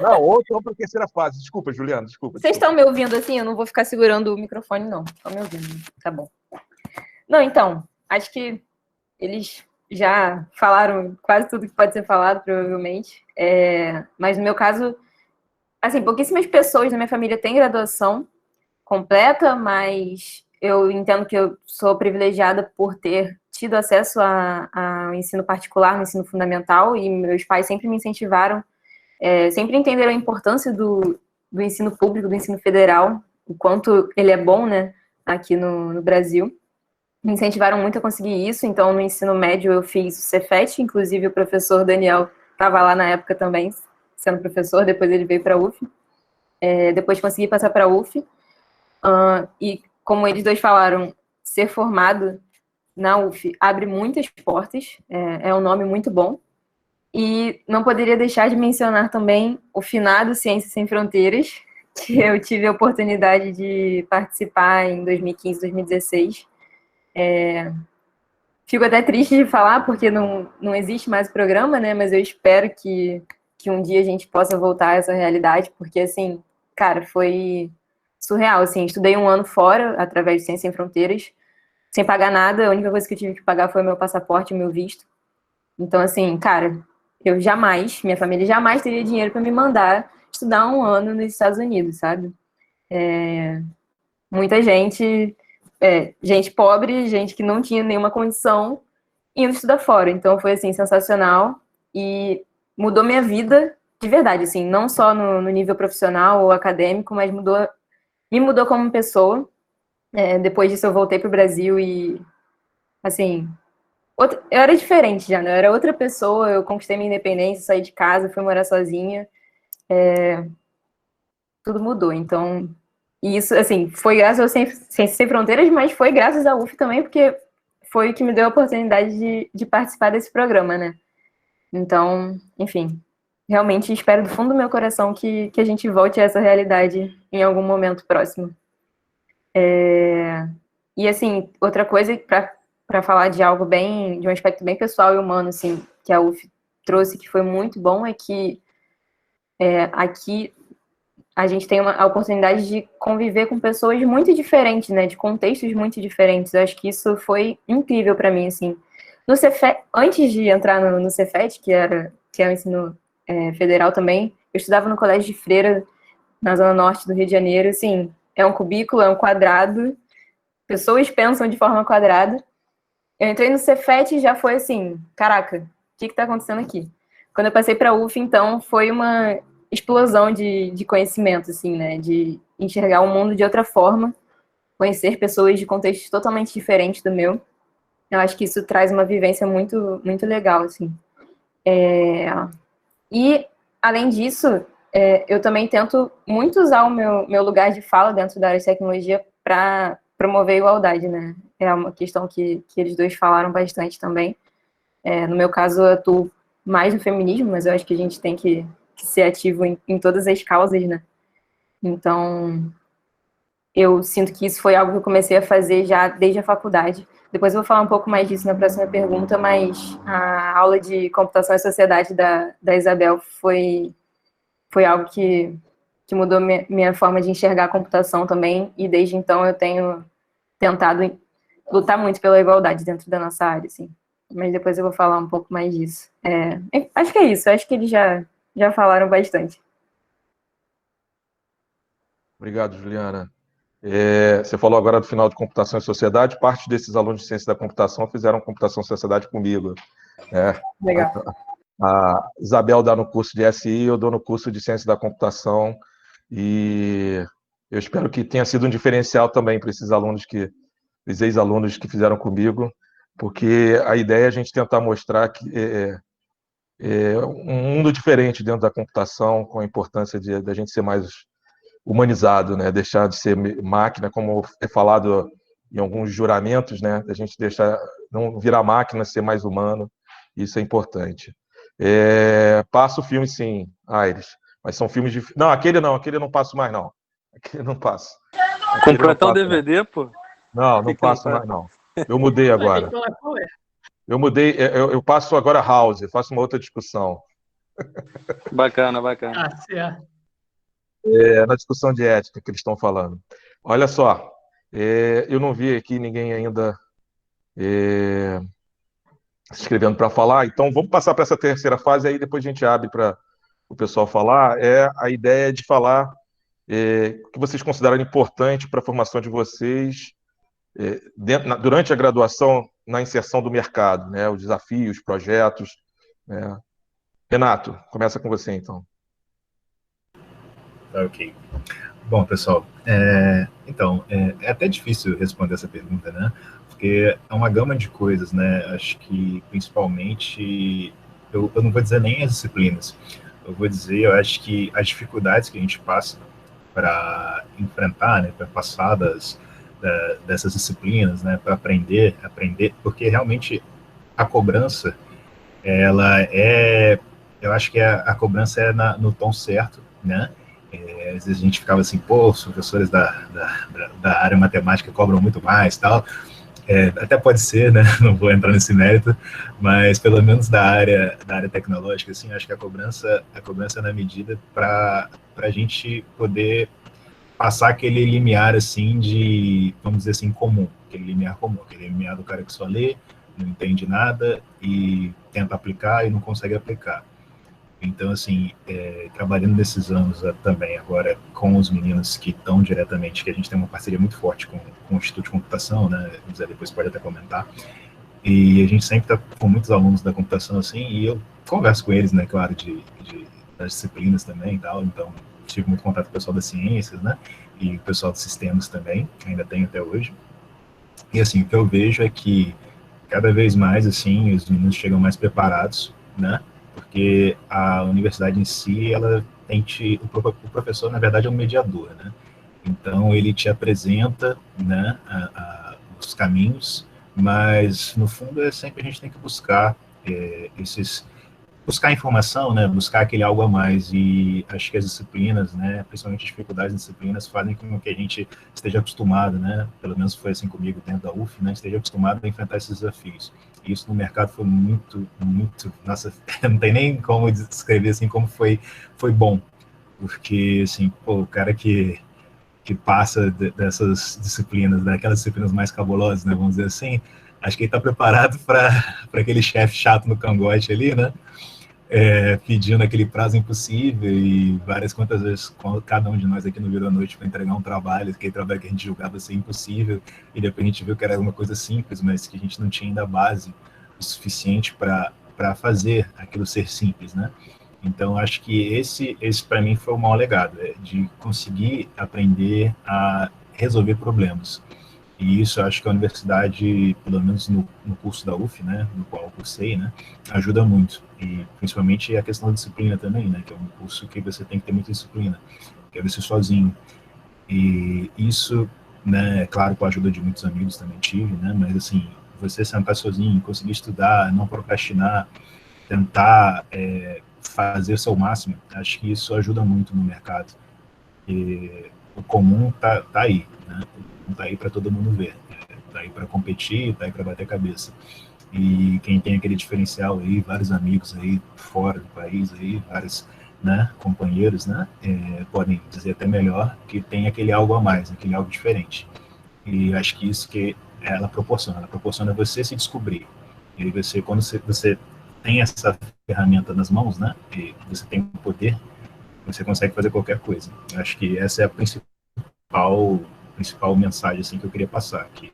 Não, ou então para a terceira fase. Desculpa, Juliana, desculpa. Vocês estão me ouvindo assim? Eu não vou ficar segurando o microfone, não. Estão me ouvindo. Tá bom. Não, então, acho que eles já falaram quase tudo que pode ser falado, provavelmente. Mas no meu caso, assim, pouquíssimas pessoas na minha família têm graduação completa, mas eu entendo que eu sou privilegiada por ter tido acesso ao ensino particular, no ensino fundamental, e meus pais sempre me incentivaram, sempre entenderam a importância do ensino público, do ensino federal, o quanto ele é bom, né, aqui no Brasil. Me incentivaram muito a conseguir isso, então no ensino médio eu fiz o Cefet, inclusive o professor Daniel estava lá na época também, sendo professor, depois ele veio para a UF. Depois consegui passar para a UF, e como eles dois falaram, ser formado na UF abre muitas portas, é um nome muito bom, e não poderia deixar de mencionar também o finado Ciências Sem Fronteiras, que eu tive a oportunidade de participar em 2015, 2016. Fico até triste de falar, porque não existe mais o programa, né, mas eu espero que um dia a gente possa voltar a essa realidade, porque, assim, cara, foi surreal, assim, estudei um ano fora, através de Ciências Sem Fronteiras, sem pagar nada, a única coisa que eu tive que pagar foi o meu passaporte, o meu visto. Então, assim, cara, minha família jamais teria dinheiro para me mandar estudar um ano nos Estados Unidos, sabe? Muita gente, gente pobre, gente que não tinha nenhuma condição, indo estudar fora. Então, foi, assim, sensacional e mudou minha vida de verdade, assim, não só no nível profissional ou acadêmico, mas me mudou como pessoa. Depois disso, eu voltei para o Brasil e, assim, eu era diferente já, né? Eu era outra pessoa, eu conquistei minha independência, saí de casa, fui morar sozinha. Tudo mudou, então... E isso, assim, foi graças ao Ciências Sem Fronteiras, mas foi graças à UF também, porque foi o que me deu a oportunidade de participar desse programa, né? Então, enfim, realmente espero do fundo do meu coração que a gente volte a essa realidade em algum momento próximo. E, assim, outra coisa, para falar de algo de um aspecto bem pessoal e humano, assim, que a UF trouxe, que foi muito bom, é que aqui a gente tem a oportunidade de conviver com pessoas muito diferentes, né, de contextos muito diferentes. Eu acho que isso foi incrível para mim, assim. No Cefet, antes de entrar no Cefet, que é o ensino federal também, eu estudava no Colégio de Freira, na zona norte do Rio de Janeiro, assim, é um cubículo, é um quadrado, pessoas pensam de forma quadrada. Eu entrei no Cefet e já foi assim, caraca, o que está acontecendo aqui? Quando eu passei para a UF, então, foi uma explosão de conhecimento, assim, né, de enxergar o mundo de outra forma, conhecer pessoas de contextos totalmente diferentes do meu. Eu acho que isso traz uma vivência muito, muito legal, assim. E, além disso, eu também tento muito usar o meu lugar de fala dentro da área de tecnologia para promover a igualdade, né? É uma questão que eles dois falaram bastante também. No meu caso, eu atuo mais no feminismo, mas eu acho que a gente tem que ser ativo em todas as causas, né? Então, eu sinto que isso foi algo que eu comecei a fazer já desde a faculdade. Depois eu vou falar um pouco mais disso na próxima pergunta, mas a aula de computação e sociedade da Isabel foi algo que mudou minha forma de enxergar a computação também, e desde então eu tenho tentado lutar muito pela igualdade dentro da nossa área, assim. Mas depois eu vou falar um pouco mais disso. Acho que é isso, acho que eles já falaram bastante. Obrigado, Juliana. Você falou agora do final de computação e sociedade. Parte desses alunos de ciência da computação fizeram computação e sociedade comigo. Legal. A Isabel dá no curso de SI, eu dou no curso de ciência da computação, e eu espero que tenha sido um diferencial também para esses ex-alunos que fizeram comigo, porque a ideia é a gente tentar mostrar que um mundo diferente dentro da computação, com a importância da gente ser mais humanizado, né? Deixar de ser máquina, como é falado em alguns juramentos, né? Da gente não virar máquina, ser mais humano. Isso é importante. Passo o filme, sim, Aires, mas são filmes de... Não, aquele eu não passo mais, não. Aquele eu não passo. Comprou até um DVD, pô? Não passo mais, não. Eu mudei agora. Eu mudei, eu passo agora House, faço uma outra discussão. Bacana. Certo. Na discussão de ética que eles estão falando. Olha só, eu não vi aqui ninguém ainda se inscrevendo para falar, então vamos passar para essa terceira fase, aí depois a gente abre para o pessoal falar. A ideia de falar o que vocês consideram importante para a formação de vocês durante a graduação, na inserção do mercado, né? Os desafios, projetos, né? Renato, começa com você, então. Tá, ok. Bom, pessoal, então, é até difícil responder essa pergunta, né? Porque é uma gama de coisas, né? Acho que, principalmente, eu não vou dizer nem as disciplinas, eu acho que as dificuldades que a gente passa para enfrentar, né, para passar dessas disciplinas, né, para aprender, porque realmente a cobrança, eu acho que a cobrança é no tom certo, né? Às vezes a gente ficava assim, pô, os professores da área matemática cobram muito mais, tal. Até pode ser, né? Não vou entrar nesse mérito, mas pelo menos da área tecnológica, assim, acho que a cobrança é na medida para a gente poder passar aquele limiar, assim, de, vamos dizer assim, comum, aquele limiar do cara que só lê, não entende nada e tenta aplicar e não consegue aplicar. Então, assim, trabalhando nesses anos também agora com os meninos que estão diretamente, que a gente tem uma parceria muito forte com o Instituto de Computação, né? O Zé depois pode até comentar. E a gente sempre está com muitos alunos da computação, assim, e eu converso com eles, né, claro, das disciplinas também e tal. Então, tive muito contato com o pessoal das ciências, né? E o pessoal dos sistemas também, ainda tenho até hoje. E, assim, o que eu vejo é que cada vez mais, assim, os meninos chegam mais preparados, né? Porque a universidade em si, o professor, na verdade, é um mediador, né? Então, ele te apresenta, né, os caminhos, mas, no fundo, sempre a gente tem que buscar buscar informação, né, buscar aquele algo a mais, e acho que as disciplinas, né, principalmente as dificuldades das disciplinas, fazem com que a gente esteja acostumado, né, pelo menos foi assim comigo dentro da UF, né, esteja acostumado a enfrentar esses desafios. E isso no mercado foi muito, muito, nossa, não tem nem como descrever assim como foi bom, porque, assim, pô, o cara que passa dessas disciplinas, daquelas disciplinas mais cabulosas, né, vamos dizer assim, acho que ele está preparado para aquele chefe chato no cangote ali, né, pedindo aquele prazo impossível, e várias quantas vezes cada um de nós aqui no Virou a Noite para entregar um trabalho, aquele trabalho que a gente julgava ser impossível, e depois a gente viu que era uma coisa simples, mas que a gente não tinha ainda base o suficiente para fazer aquilo ser simples, né? Então, acho que esse para mim foi o maior legado, de conseguir aprender a resolver problemas. E isso eu acho que a universidade, pelo menos no curso da UF, né, no qual eu cursei, né, ajuda muito. E principalmente a questão da disciplina também, né, que é um curso que você tem que ter muita disciplina, que é você sozinho. E isso, né, é claro, com a ajuda de muitos amigos também tive, né, mas assim, você sentar sozinho, conseguir estudar, não procrastinar, tentar fazer o seu máximo, acho que isso ajuda muito no mercado. E o comum tá aí, né? Tá aí para todo mundo ver, tá aí para competir, tá aí para bater cabeça. E quem tem aquele diferencial aí, vários amigos aí fora do país aí, vários, né, companheiros, né, podem dizer até melhor que tem aquele algo a mais, aquele algo diferente. E acho que isso que ela proporciona você se descobrir. E você, quando você tem essa ferramenta nas mãos, né, e você tem o poder, você consegue fazer qualquer coisa. Eu acho que essa é a principal mensagem assim, que eu queria passar, que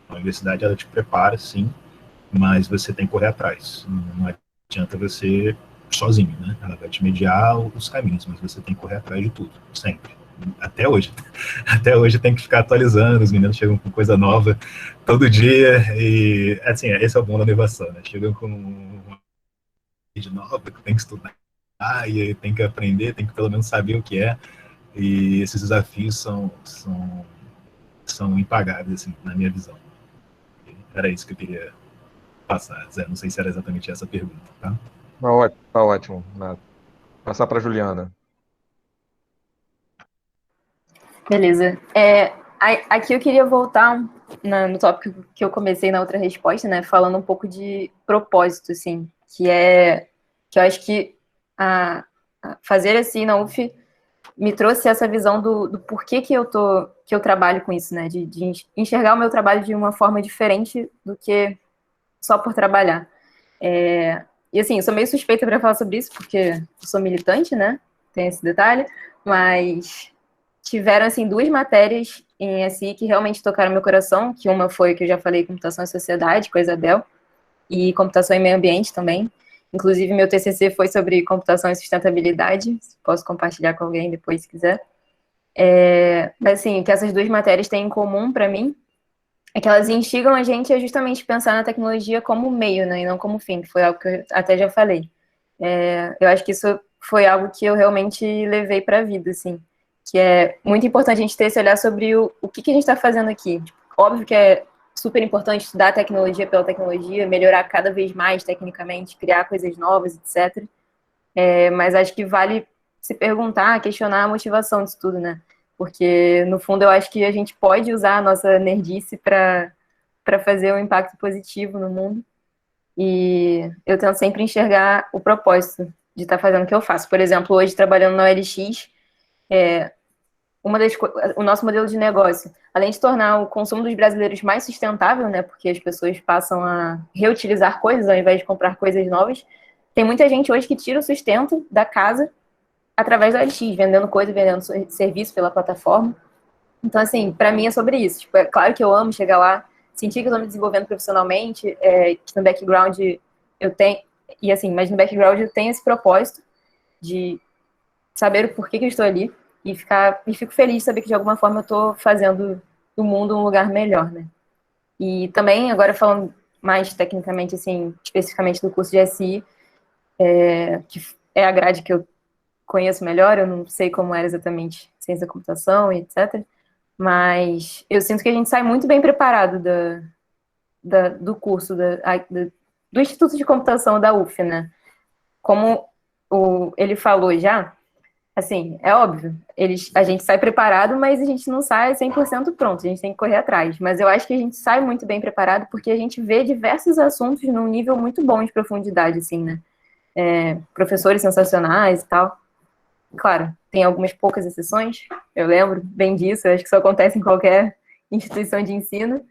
a universidade ela te prepara, sim, mas você tem que correr atrás. Não adianta você sozinho, né? Ela vai te mediar os caminhos, mas você tem que correr atrás de tudo, sempre. Até hoje. Até hoje tem que ficar atualizando, os meninos chegam com coisa nova todo dia, e assim, esse é o bom da inovação, né? Chegam com uma coisa nova que tem que estudar, e aí tem que aprender, tem que pelo menos saber o que é, e esses desafios são impagáveis, assim, na minha visão. Era isso que eu queria passar, Zé. Não sei se era exatamente essa a pergunta, tá? Tá ótimo, Nath. Passar para a Juliana. Beleza. Aqui eu queria voltar no tópico que eu comecei na outra resposta, né? Falando um pouco de propósito, assim, que eu acho que fazer assim na UF me trouxe essa visão do porquê que eu trabalho com isso, né? De enxergar o meu trabalho de uma forma diferente do que só por trabalhar. E assim, eu sou meio suspeita para falar sobre isso, porque eu sou militante, né? Tem esse detalhe, mas tiveram, assim, 2 matérias em SI que realmente tocaram meu coração, que uma foi, que eu já falei, Computação e Sociedade, com a Isabel, e Computação e Meio Ambiente também. Inclusive, meu TCC foi sobre computação e sustentabilidade, posso compartilhar com alguém depois, se quiser. Mas, assim, o que essas 2 matérias têm em comum, para mim, é que elas instigam a gente a justamente pensar na tecnologia como meio, né, e não como fim, que foi algo que eu até já falei. Eu acho que isso foi algo que eu realmente levei para a vida, assim, que é muito importante a gente ter esse olhar sobre o que a gente está fazendo aqui. Tipo, óbvio que é super importante estudar tecnologia pela tecnologia, melhorar cada vez mais tecnicamente, criar coisas novas, etc. Mas acho que vale se perguntar, questionar a motivação disso tudo, né? Porque, no fundo, eu acho que a gente pode usar a nossa nerdice para fazer um impacto positivo no mundo. E eu tento sempre enxergar o propósito de estar fazendo o que eu faço. Por exemplo, hoje, trabalhando na OLX, o nosso modelo de negócio, além de tornar o consumo dos brasileiros mais sustentável, né, porque as pessoas passam a reutilizar coisas ao invés de comprar coisas novas, tem muita gente hoje que tira o sustento da casa através do OLX, vendendo coisa, vendendo serviço pela plataforma. Então, assim, para mim é sobre isso. Tipo, é claro que eu amo chegar lá, sentir que eu estou me desenvolvendo profissionalmente, que no background eu tenho, e assim, mas no background eu tenho esse propósito de saber o porquê que eu estou ali e fico feliz de saber que de alguma forma eu estou fazendo do mundo um lugar melhor, né? E também, agora falando mais tecnicamente, assim, especificamente do curso de SI, que é a grade que eu conheço melhor, eu não sei como era exatamente ciência da computação e etc., mas eu sinto que a gente sai muito bem preparado do curso, do Instituto de Computação da UF, né? Como ele falou já, assim, é óbvio, a gente sai preparado, mas a gente não sai 100% pronto, a gente tem que correr atrás. Mas eu acho que a gente sai muito bem preparado porque a gente vê diversos assuntos num nível muito bom de profundidade, assim, né? Professores sensacionais e tal. Claro, tem algumas poucas exceções, eu lembro bem disso, eu acho que isso acontece em qualquer instituição de ensino.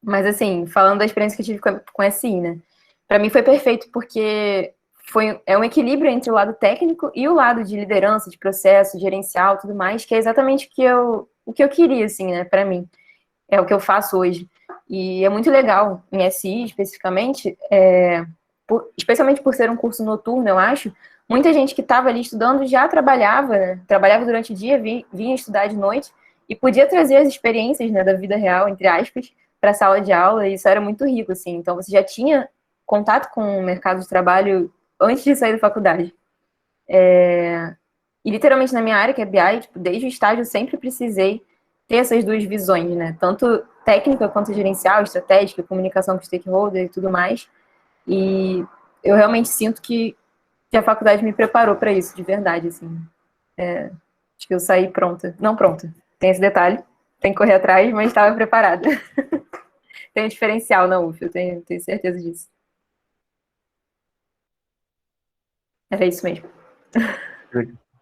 Mas, assim, falando da experiência que eu tive com a SI, né? Para mim foi perfeito porque é um equilíbrio entre o lado técnico e o lado de liderança, de processo, gerencial, tudo mais, que é exatamente o que eu queria, assim, né, para mim. É o que eu faço hoje. E é muito legal, em SI especificamente, especialmente por ser um curso noturno, eu acho, muita gente que estava ali estudando já trabalhava, né? Trabalhava durante o dia, vinha estudar de noite, e podia trazer as experiências, né, da vida real, entre aspas, para a sala de aula, e isso era muito rico, assim. Então, você já tinha contato com o mercado de trabalho antes de sair da faculdade. E, literalmente, na minha área, que é BI, tipo, desde o estágio, eu sempre precisei ter essas 2 visões, né? Tanto técnica quanto gerencial, estratégica, comunicação com stakeholder e tudo mais. E eu realmente sinto que a faculdade me preparou para isso, de verdade, assim. Acho que eu saí pronta. Não pronta, tem esse detalhe, tem que correr atrás, mas estava preparada. Tem um diferencial na UF, eu tenho certeza disso. Era isso mesmo.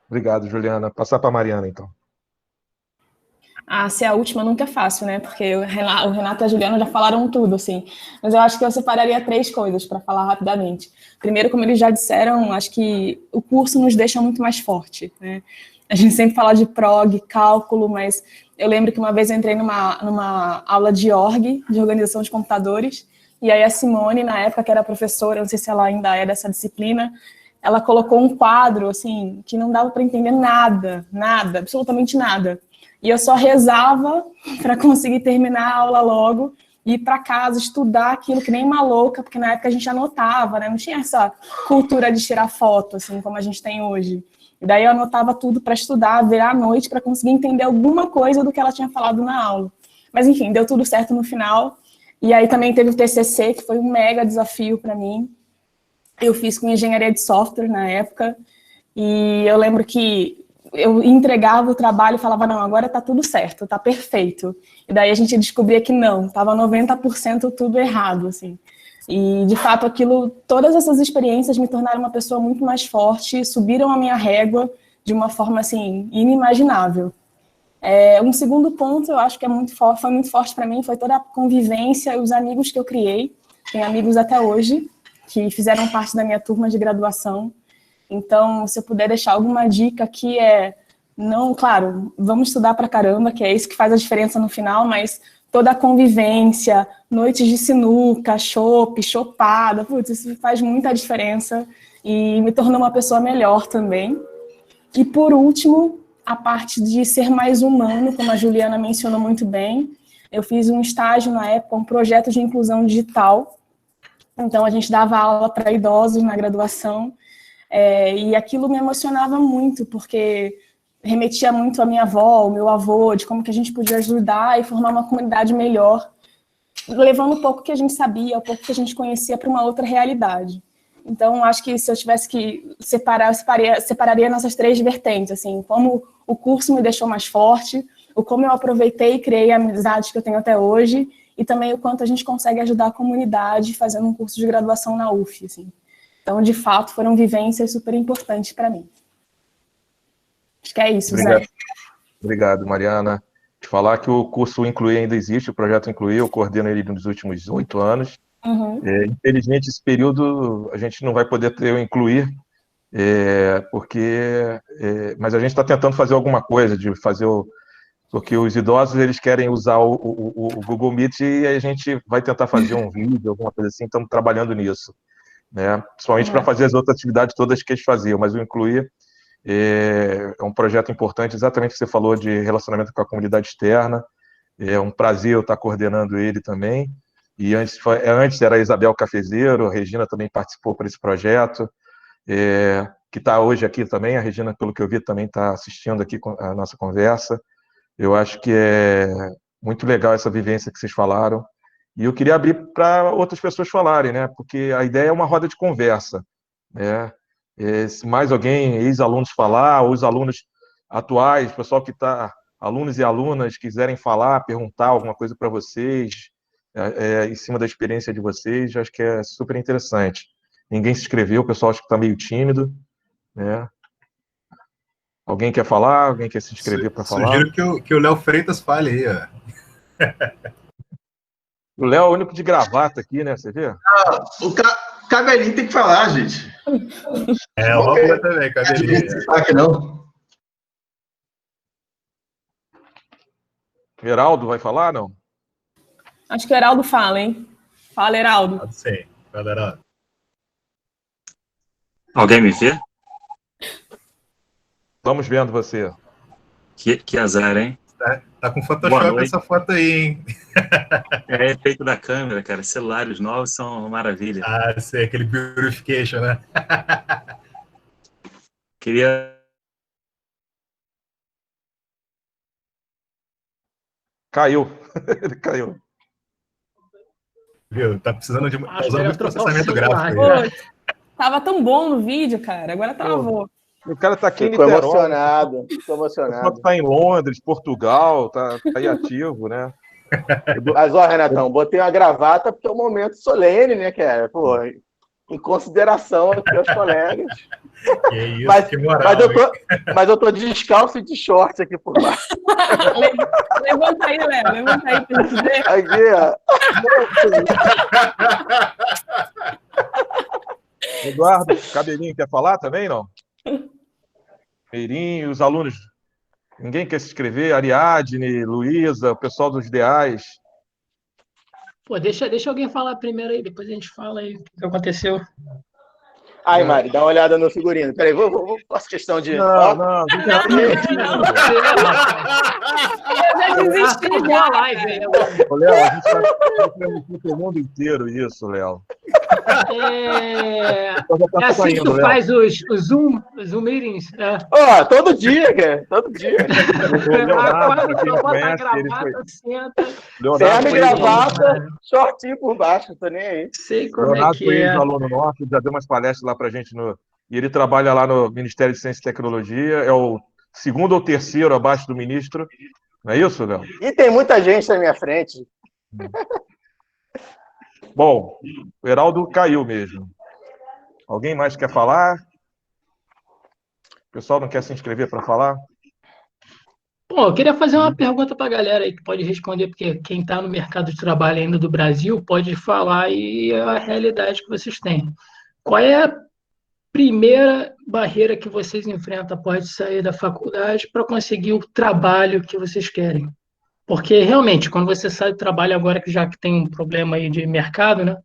Obrigado, Juliana. Passar para a Mariana, então. Ser a última nunca é fácil, né? Porque o Renato e a Juliana já falaram tudo, assim. Mas eu acho que eu separaria 3 coisas para falar rapidamente. Primeiro, como eles já disseram, acho que o curso nos deixa muito mais forte, né? A gente sempre fala de prog, cálculo, mas eu lembro que uma vez eu entrei numa aula de org, de organização de computadores, e aí a Simone, na época que era professora, não sei se ela ainda é dessa disciplina, ela colocou um quadro, assim, que não dava para entender nada, absolutamente nada. E eu só rezava para conseguir terminar a aula logo e ir para casa estudar aquilo que nem uma louca, porque na época a gente anotava, né? Não tinha essa cultura de tirar foto, assim, como a gente tem hoje. E daí eu anotava tudo para estudar, virar à noite, para conseguir entender alguma coisa do que ela tinha falado na aula. Mas, enfim, deu tudo certo no final. E aí também teve o TCC, que foi um mega desafio para mim. Eu fiz com engenharia de software na época. E eu lembro que eu entregava o trabalho e falava, não, agora tá tudo certo, tá perfeito. E daí a gente descobria que não, tava 90% tudo errado, assim. E, de fato, todas essas experiências me tornaram uma pessoa muito mais forte, subiram a minha régua de uma forma, assim, inimaginável. Um segundo ponto, eu acho que foi muito forte para mim, foi toda a convivência e os amigos que eu criei. Tenho amigos até hoje que fizeram parte da minha turma de graduação. Então, se eu puder deixar alguma dica aqui, Não, claro, vamos estudar pra caramba, que é isso que faz a diferença no final, mas toda a convivência, noites de sinuca, chopp, chopada, putz, isso faz muita diferença e me tornou uma pessoa melhor também. E por último, a parte de ser mais humano, como a Juliana mencionou muito bem, eu fiz um estágio na época, um projeto de inclusão digital. Então a gente dava aula para idosos na graduação, e aquilo me emocionava muito, porque remetia muito à minha avó, ao meu avô, de como que a gente podia ajudar e formar uma comunidade melhor, levando o pouco que a gente sabia, o pouco que a gente conhecia para uma outra realidade. Então, acho que se eu tivesse que separar, eu separaria nossas 3 vertentes, assim, como o curso me deixou mais forte, o como eu aproveitei e criei amizades que eu tenho até hoje, e também o quanto a gente consegue ajudar a comunidade fazendo um curso de graduação na UF, assim. Então, de fato, foram vivências super importantes para mim. Acho que é isso, Obrigado. Zé. Obrigado, Mariana. Te falar que o curso Incluir ainda existe, o projeto Incluir, eu coordeno ele nos últimos 8 anos. Uhum. Infelizmente, esse período a gente não vai poder ter o Incluir, mas a gente está tentando fazer alguma coisa, porque os idosos eles querem usar o Google Meet e a gente vai tentar fazer um vídeo, alguma coisa assim, estamos trabalhando nisso, né? Principalmente para fazer as outras atividades todas que eles faziam, mas o Incluir é um projeto importante, exatamente o que você falou de relacionamento com a comunidade externa. É um prazer eu estar coordenando ele também. E antes era a Isabel Cafezeiro, a Regina também participou por esse projeto, que está hoje aqui também. A Regina, pelo que eu vi, também está assistindo aqui a nossa conversa. Eu acho que é muito legal essa vivência que vocês falaram. E eu queria abrir para outras pessoas falarem, né? Porque a ideia é uma roda de conversa, né? Se mais alguém, ex-alunos falar, ou os alunos atuais, pessoal que está, alunos e alunas, quiserem falar, perguntar alguma coisa para vocês, em cima da experiência de vocês, acho que é super interessante. Ninguém se inscreveu, o pessoal acho que está meio tímido, né? Alguém quer falar? Alguém quer se inscrever para falar? Sugiro que o Léo Freitas fale aí, ó. O Léo é o único de gravata aqui, né? Você vê? O Cabelinho tem que falar, gente. O Romulo também, Cabelinho. Não. Heraldo vai falar, não? Acho que o Heraldo fala, hein? Fala, Heraldo. Pode ser. Fala, Heraldo. Alguém me vê? Estamos vendo você. Que azar, hein? Tá com Photoshop essa foto aí, hein? É efeito da câmera, cara. Celulares novos são uma maravilha. Ah, sei, aquele purification, né? Queria... Caiu. Ele caiu. Viu? Tá precisando de... Tá usando muito processamento gráfico aí. Tava tão bom no vídeo, cara. Agora travou. O cara tá aqui em Ficou Niterói. emocionado. Ficou O emocionado. tá em Londres, Portugal, tá aí ativo, né? Mas, ó, Renatão, botei uma gravata porque é um momento solene, né, cara? Pô, em consideração aqui aos colegas. Que isso, que moral, mas eu tô descalço e de shorts aqui por baixo. Levanta aí, Léo. Levanta aí pra gente ver. Aqui, ó. Eduardo, Cabelinho quer falar também, não? Meirinho, os alunos. Ninguém quer se inscrever? Ariadne, Luísa, o pessoal dos ideais. Pô, deixa alguém falar primeiro aí, depois a gente fala aí o que aconteceu. Ai, Mari, dá uma olhada no figurino. Peraí, faço questão de... Não. Eu já desisti já. Ô, Léo, a gente tá transmitindo o mundo inteiro isso, Léo. É assim que tu faz os Zoom meetings. Ó, todo dia, cara. Todo dia. Leonardo, quem não Bota a conhece, ele foi... gravata, senta. Leonardo Terno e foi gravata, shortinho por baixo, não tô nem aí. Sei como Leonardo é que foi é. ex-aluno nosso, já deu umas palestras lá pra gente e ele trabalha lá no Ministério de Ciência e Tecnologia, é o segundo ou terceiro abaixo do ministro, não é isso, Léo? E tem muita gente na minha frente. Bom, o Heraldo caiu mesmo. Alguém mais quer falar? O pessoal não quer se inscrever para falar? Bom, eu queria fazer uma pergunta para a galera aí que pode responder, porque quem está no mercado de trabalho ainda do Brasil pode falar aí a realidade que vocês têm. Qual é primeira barreira que vocês enfrentam após sair da faculdade para conseguir o trabalho que vocês querem? Porque, realmente, quando você sai do trabalho agora, que já que tem um problema aí de mercado, né?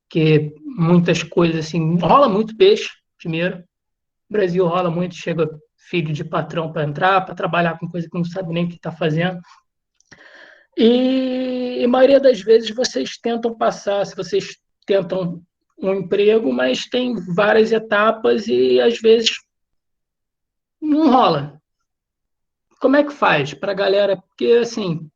Que muitas coisas, assim, rola muito peixe, primeiro. No Brasil rola muito, chega filho de patrão para entrar, para trabalhar com coisa que não sabe nem o que está fazendo. E a maioria das vezes vocês tentam passar, se vocês tentam um emprego, mas tem várias etapas e às vezes não rola. Como é que faz para a galera? Porque, assim,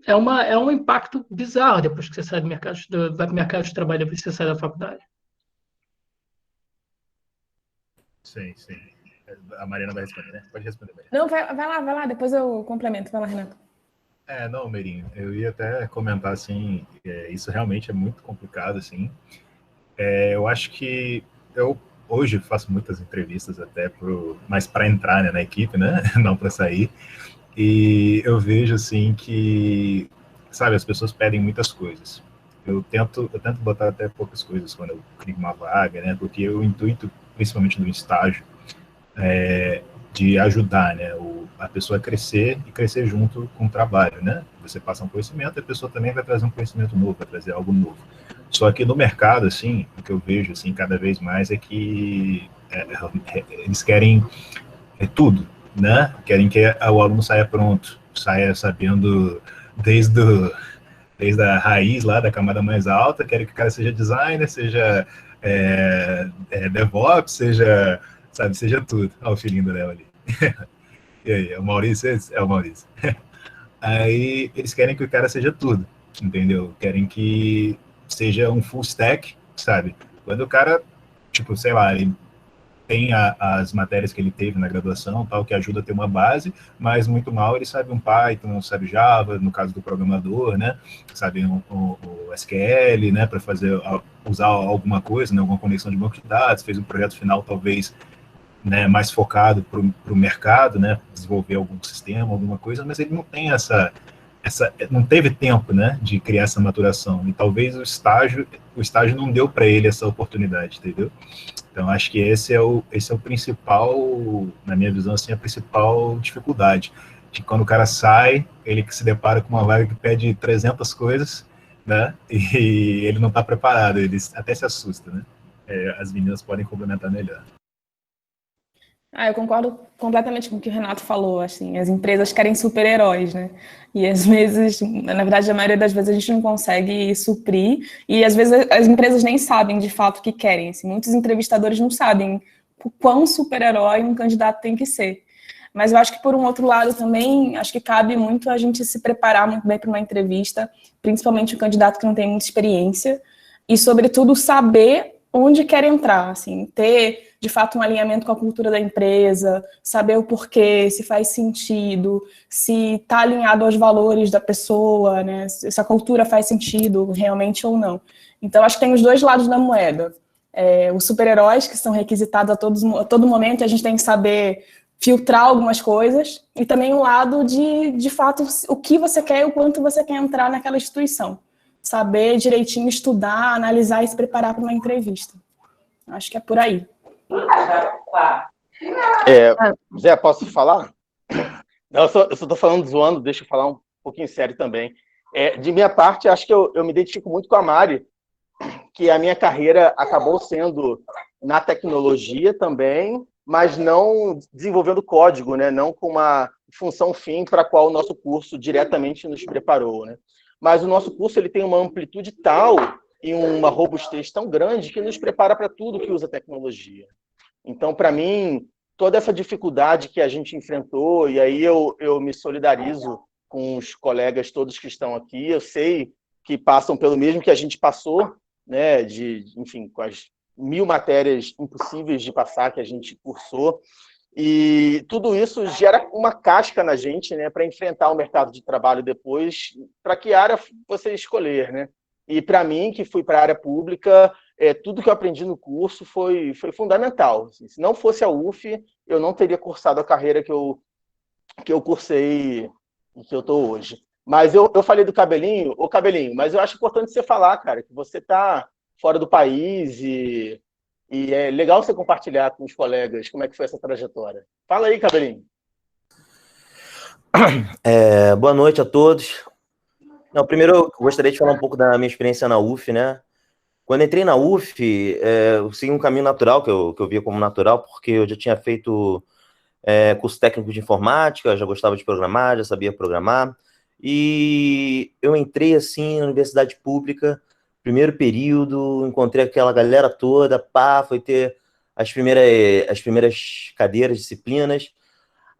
é um impacto bizarro depois que você sai do mercado, vai para o mercado de trabalho, depois que você sai da faculdade. Sim, sim. A Mariana vai responder, né? Pode responder, Mariana. Não, vai lá, depois eu complemento. Vai lá, Renato. Não, Meirinho, eu ia até comentar, assim, isso realmente é muito complicado, assim. Eu acho que eu hoje faço muitas entrevistas até mas para entrar, né, na equipe, né? Não para sair. E eu vejo, assim, que, sabe, as pessoas pedem muitas coisas. Eu tento botar até poucas coisas quando eu crio uma vaga, né? Porque o intuito, principalmente do estágio, de ajudar, né, a pessoa a crescer e crescer junto com o trabalho, né? Você passa um conhecimento, a pessoa também vai trazer um conhecimento novo, vai trazer algo novo. Só que no mercado, assim, o que eu vejo, assim, cada vez mais é que eles querem tudo, né? Querem que o aluno saia pronto, saia sabendo desde a raiz lá, da camada mais alta, querem que o cara seja designer, seja DevOps, seja, sabe, seja tudo. Olha o filhinho do Léo ali. E aí, é o Maurício? É o Maurício. Aí eles querem que o cara seja tudo, entendeu? Querem que seja um full stack, sabe? Quando o cara, tipo, sei lá, ele tem as matérias que ele teve na graduação, tal, que ajuda a ter uma base, mas muito mal ele sabe um Python, sabe Java, no caso do programador, né? Sabe o SQL, né? Para usar alguma coisa, né? Alguma conexão de banco de dados, fez um projeto final, talvez, né, mais focado para o mercado, né, desenvolver algum sistema, alguma coisa, mas ele não tem não teve tempo, né, de criar essa maturação, e talvez o estágio não deu para ele essa oportunidade, entendeu? Então, acho que esse é o principal, na minha visão, assim, a principal dificuldade, de quando o cara sai, ele se depara com uma vaga que pede 300 coisas, né, e ele não está preparado, ele até se assusta, né? As meninas podem complementar melhor. Eu concordo completamente com o que o Renato falou, assim, as empresas querem super-heróis, né? E às vezes, na verdade, a maioria das vezes a gente não consegue suprir, e às vezes as empresas nem sabem de fato o que querem, assim, muitos entrevistadores não sabem o quão super-herói um candidato tem que ser. Mas eu acho que, por um outro lado, também, acho que cabe muito a gente se preparar muito bem para uma entrevista, principalmente o candidato que não tem muita experiência, e, sobretudo, saber onde quer entrar, assim, ter, de fato, um alinhamento com a cultura da empresa, saber o porquê, se faz sentido, se está alinhado aos valores da pessoa, né, se a cultura faz sentido realmente ou não. Então, acho que tem os dois lados da moeda. Os super-heróis, que são requisitados a todo momento, a gente tem que saber filtrar algumas coisas, e também o lado de fato, o que você quer e o quanto você quer entrar naquela instituição. Saber direitinho, estudar, analisar e se preparar para uma entrevista. Acho que é por aí. Zé, posso falar? Não, eu só estou falando zoando, deixa eu falar um pouquinho sério também. De minha parte, acho que eu me identifico muito com a Mari, que a minha carreira acabou sendo na tecnologia também, mas não desenvolvendo código, né? Não com uma função fim para a qual o nosso curso diretamente nos preparou, né? Mas o nosso curso ele tem uma amplitude tal e uma robustez tão grande que nos prepara para tudo que usa tecnologia. Então, para mim, toda essa dificuldade que a gente enfrentou, e aí eu me solidarizo com os colegas todos que estão aqui, eu sei que passam pelo mesmo que a gente passou, né, enfim, com as 1000 matérias impossíveis de passar que a gente cursou, e tudo isso gera uma casca na gente, né, para enfrentar o mercado de trabalho depois, para que área você escolher, né? E para mim, que fui para a área pública, tudo que eu aprendi no curso foi fundamental. Assim, se não fosse a UF, eu não teria cursado a carreira que eu cursei e que eu estou hoje. Mas eu falei do Cabelinho, Cabelinho, mas eu acho importante você falar, cara, que você está fora do país e E é legal você compartilhar com os colegas como é que foi essa trajetória. Fala aí, Cabelinho. Boa noite a todos. Não, primeiro eu gostaria de falar um pouco da minha experiência na UF, né? Quando entrei na UF, eu segui um caminho natural, que eu via como natural, porque eu já tinha feito curso técnico de informática, já gostava de programar, já sabia programar, e eu entrei, assim, na universidade pública, primeiro período, encontrei aquela galera toda, foi ter as primeiras cadeiras, disciplinas.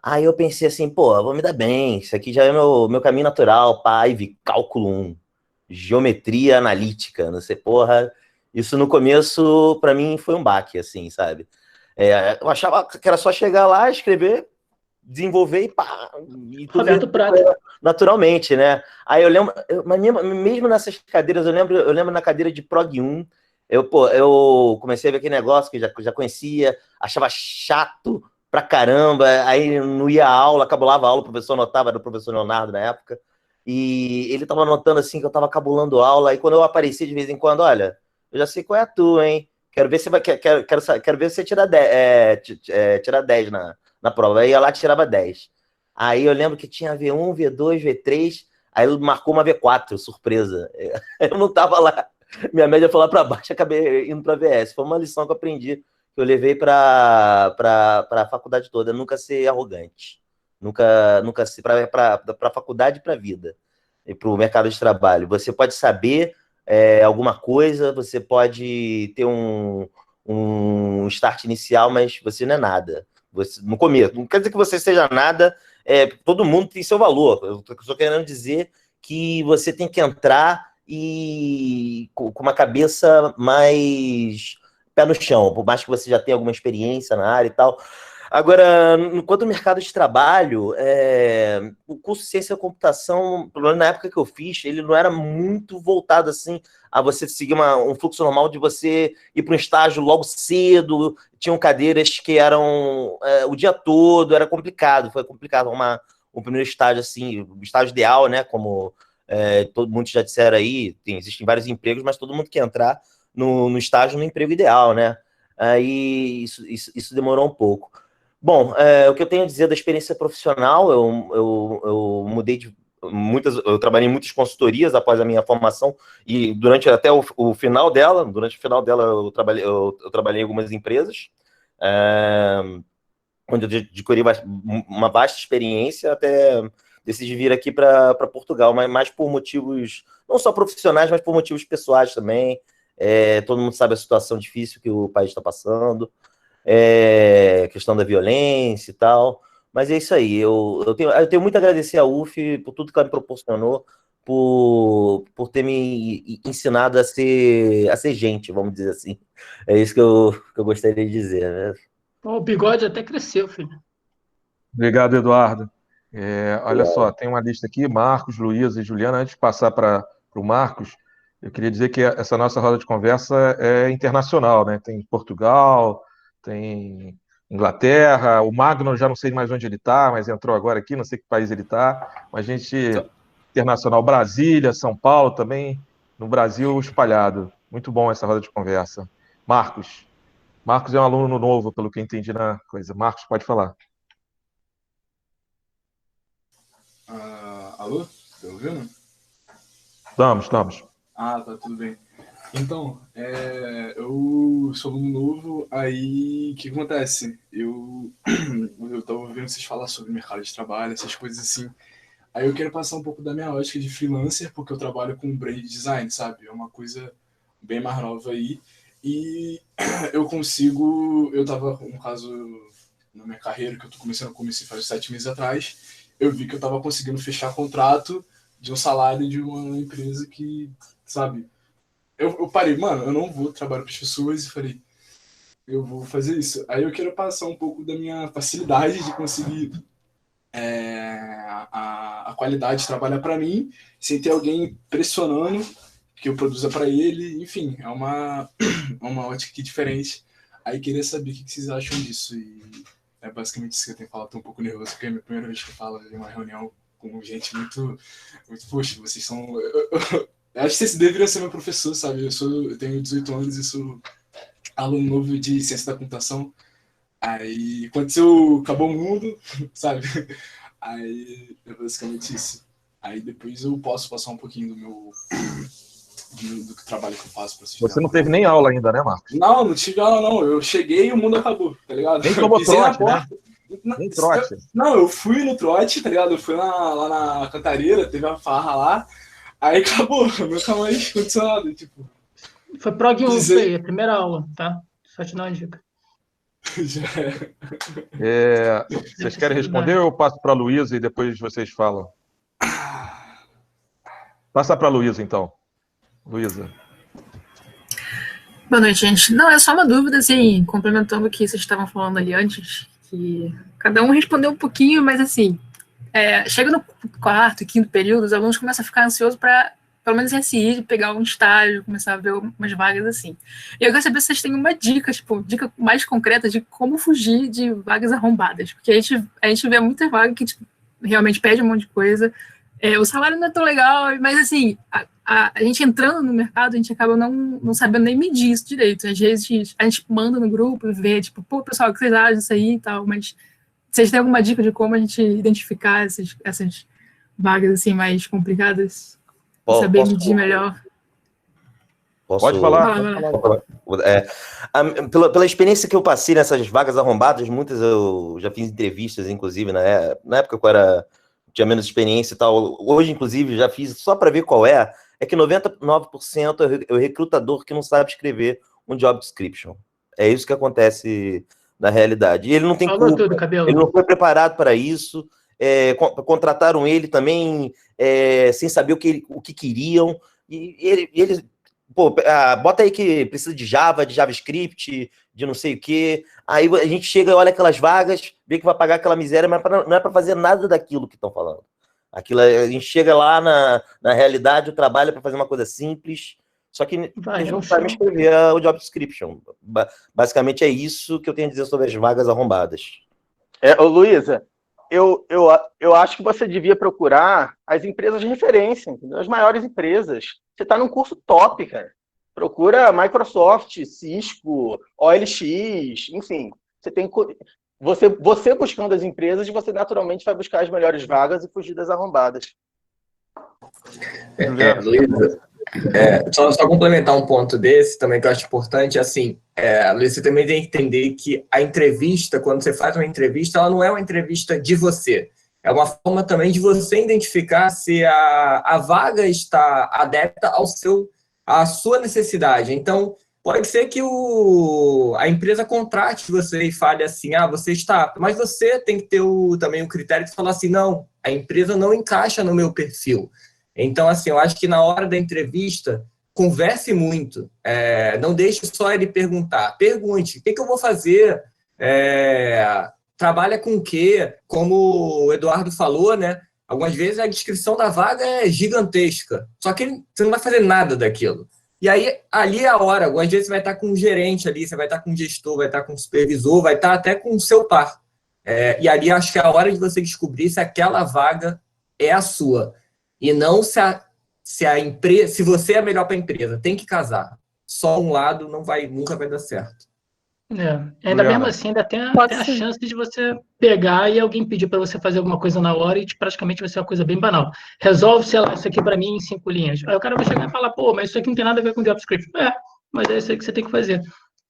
Aí eu pensei assim, pô, vou me dar bem, isso aqui já é meu caminho natural, vi cálculo 1, geometria analítica, não sei, porra. Isso no começo, para mim, foi um baque, assim, sabe? Eu achava que era só chegar lá, escrever, desenvolver e tudo Roberto Prata. naturalmente, né? Aí eu lembro, mas mesmo nessas cadeiras, eu lembro na cadeira de Prog 1, eu comecei a ver aquele negócio que já conhecia, achava chato pra caramba, aí não ia à aula, cabulava a aula, o professor anotava, era o professor Leonardo na época, e ele tava anotando assim que eu tava cabulando a aula, aí quando eu aparecia de vez em quando, olha, eu já sei qual é a tua, hein? Quero ver se quero ver se você tira 10 na prova. Aí ia lá e tirava 10. Aí eu lembro que tinha V1, V2, V3, aí ele marcou uma V4, surpresa. Eu não tava lá, minha média foi lá para baixo, acabei indo para VS. Foi uma lição que eu aprendi, que eu levei para a faculdade toda, nunca ser arrogante, nunca ser para a faculdade e para a vida, e para o mercado de trabalho. Você pode saber alguma coisa, você pode ter um start inicial, mas você não é nada. Você, no começo, não quer dizer que você seja nada, todo mundo tem seu valor. Eu estou querendo dizer que você tem que entrar e com uma cabeça mais pé no chão, por mais que você já tenha alguma experiência na área e tal. Agora, enquanto no mercado de trabalho, o curso de ciência da computação, pelo menos na época que eu fiz, ele não era muito voltado assim a você seguir um fluxo normal de você ir para um estágio logo cedo. Tinham cadeiras que eram o dia todo, era complicado, foi complicado arrumar o primeiro estágio assim, o estágio ideal, né? Como todo mundo já disseram aí, existem vários empregos, mas todo mundo quer entrar no estágio no emprego ideal, né? Aí isso demorou um pouco. Bom, o que eu tenho a dizer da experiência profissional, eu mudei de eu trabalhei em muitas consultorias após a minha formação e durante até o final dela, eu trabalhei em algumas empresas, onde eu adquiri uma vasta experiência até decidi vir aqui para Portugal, mas mais por motivos não só profissionais, mas por motivos pessoais também. Todo mundo sabe a situação difícil que o país está passando. Questão da violência e tal, mas é isso aí, eu tenho muito a agradecer à UF por tudo que ela me proporcionou, por ter me ensinado a ser gente, vamos dizer assim. É isso que eu gostaria de dizer, né? O bigode até cresceu, filho. Obrigado, Eduardo. Olha só, tem uma lista aqui, Marcos, Luísa e Juliana. Antes de passar para o Marcos, eu queria dizer que essa nossa roda de conversa é internacional, né? Tem Portugal, tem Inglaterra, o Magno, eu já não sei mais onde ele está, mas entrou agora aqui, não sei que país ele está, mas gente internacional, Brasília, São Paulo também, no Brasil espalhado. Muito bom essa roda de conversa. Marcos é um aluno novo, pelo que eu entendi na coisa. Marcos, pode falar. Alô? Tá ouvindo? Estamos. Tá, tudo bem. Então, eu sou aluno novo, aí o que acontece? Eu tava ouvindo vocês falar sobre mercado de trabalho, essas coisas assim. Aí eu quero passar um pouco da minha ótica de freelancer, porque eu trabalho com brand design, sabe? É uma coisa bem mais nova aí. E eu tava, no caso, na minha carreira, que eu comecei faz 7 meses atrás, eu vi que eu tava conseguindo fechar contrato de um salário de uma empresa que, sabe... Eu parei, mano, eu não vou trabalhar para as pessoas e falei, eu vou fazer isso. Aí eu quero passar um pouco da minha facilidade de conseguir a qualidade de trabalhar para mim, sem ter alguém pressionando que eu produza para ele. Enfim, é uma ótica aqui diferente. Aí queria saber o que vocês acham disso. E é basicamente isso que eu tenho falado. Tô um pouco nervoso, porque é a minha primeira vez que eu falo em uma reunião com gente muito poxa, vocês são... Eu acho que vocês deveriam ser meu professor, sabe? Eu tenho 18 anos e sou aluno novo de ciência da computação. Aí aconteceu, acabou o mundo, sabe? Aí é basicamente isso. Aí depois eu posso passar um pouquinho do trabalho que eu faço para Você não teve nem aula ainda, né, Marcos? Não tive aula, não. Eu cheguei e o mundo acabou, tá ligado? Nem tomou Pisei na trote, né? porta. Nem trote. Não, eu fui no trote, tá ligado? Eu fui lá na Cantareira, teve uma farra lá, aí acabou, nunca mais aconteceu nada, tipo. Foi Prog 1, foi aí, a primeira aula, tá? Só te dar uma dica. Já Vocês querem responder ou eu passo para a Luísa e depois vocês falam? Passa para a Luísa, então. Luísa. Boa noite, gente. Não, é só uma dúvida, assim, complementando o que vocês estavam falando ali antes, que cada um respondeu um pouquinho, mas assim, chega no quarto e quinto período, os alunos começam a ficar ansiosos para, pelo menos assim, pegar um estágio, começar a ver umas vagas assim. E eu quero saber se vocês têm uma dica, tipo, dica mais concreta de como fugir de vagas arrombadas, porque a gente vê muita vaga que tipo, realmente pede um monte de coisa, o salário não é tão legal, mas assim, a gente entrando no mercado, a gente acaba não sabendo nem medir isso direito. Às vezes a gente manda no grupo e vê, tipo, pô, pessoal, o que vocês acham disso aí e tal, mas vocês têm alguma dica de como a gente identificar essas vagas assim mais complicadas? Saber medir melhor? Pode falar. Pela experiência que eu passei nessas vagas arrombadas, muitas eu já fiz entrevistas, inclusive, na época que eu tinha menos experiência e tal. Hoje, inclusive, já fiz só para ver qual é que 99% é o recrutador que não sabe escrever um job description. É isso que acontece na realidade. E ele não tem culpa, ele não foi preparado para isso, contrataram ele também sem saber o que queriam, e ele bota aí que precisa de Java, de JavaScript, de não sei o quê. Aí a gente chega e olha aquelas vagas, vê que vai pagar aquela miséria, mas não é para fazer nada daquilo que estão falando. A gente chega lá na realidade, o trabalho é para fazer uma coisa simples, só que eles não sabem escrever o job description. Basicamente é isso que eu tenho a dizer sobre as vagas arrombadas. Luísa, eu acho que você devia procurar as empresas de referência, entendeu? As maiores empresas. Você está num curso top, cara. Procura Microsoft, Cisco, OLX, enfim. Você buscando as empresas, você naturalmente vai buscar as melhores vagas e fugir das arrombadas. Luísa, só complementar um ponto desse também que eu acho importante, assim, Luísa, você também tem que entender que a entrevista, quando você faz uma entrevista, ela não é uma entrevista de você. É uma forma também de você identificar se a vaga está adepta à sua necessidade. Então, pode ser que a empresa contrate você e fale assim, você está... Mas você tem que ter também o critério de falar assim, não, a empresa não encaixa no meu perfil. Então, assim, eu acho que na hora da entrevista, converse muito. Não deixe só ele perguntar. Pergunte, o que eu vou fazer? Trabalha com o quê? Como o Eduardo falou, né? Algumas vezes a descrição da vaga é gigantesca, só que você não vai fazer nada daquilo. E aí, ali é a hora, algumas vezes você vai estar com um gerente ali, você vai estar com um gestor, vai estar com um supervisor, vai estar até com o seu par. E ali acho que é a hora de você descobrir se aquela vaga é a sua. E não se a empresa, se você é melhor para a empresa. Tem que casar. Só um lado nunca vai dar certo. Ainda mesmo assim, ainda tem a chance de você pegar e alguém pedir para você fazer alguma coisa na hora e praticamente vai ser uma coisa bem banal. Resolve, sei lá, isso aqui para mim em 5 linhas. Aí o cara vai chegar e falar, pô, mas isso aqui não tem nada a ver com JavaScript. Mas é isso aí que você tem que fazer.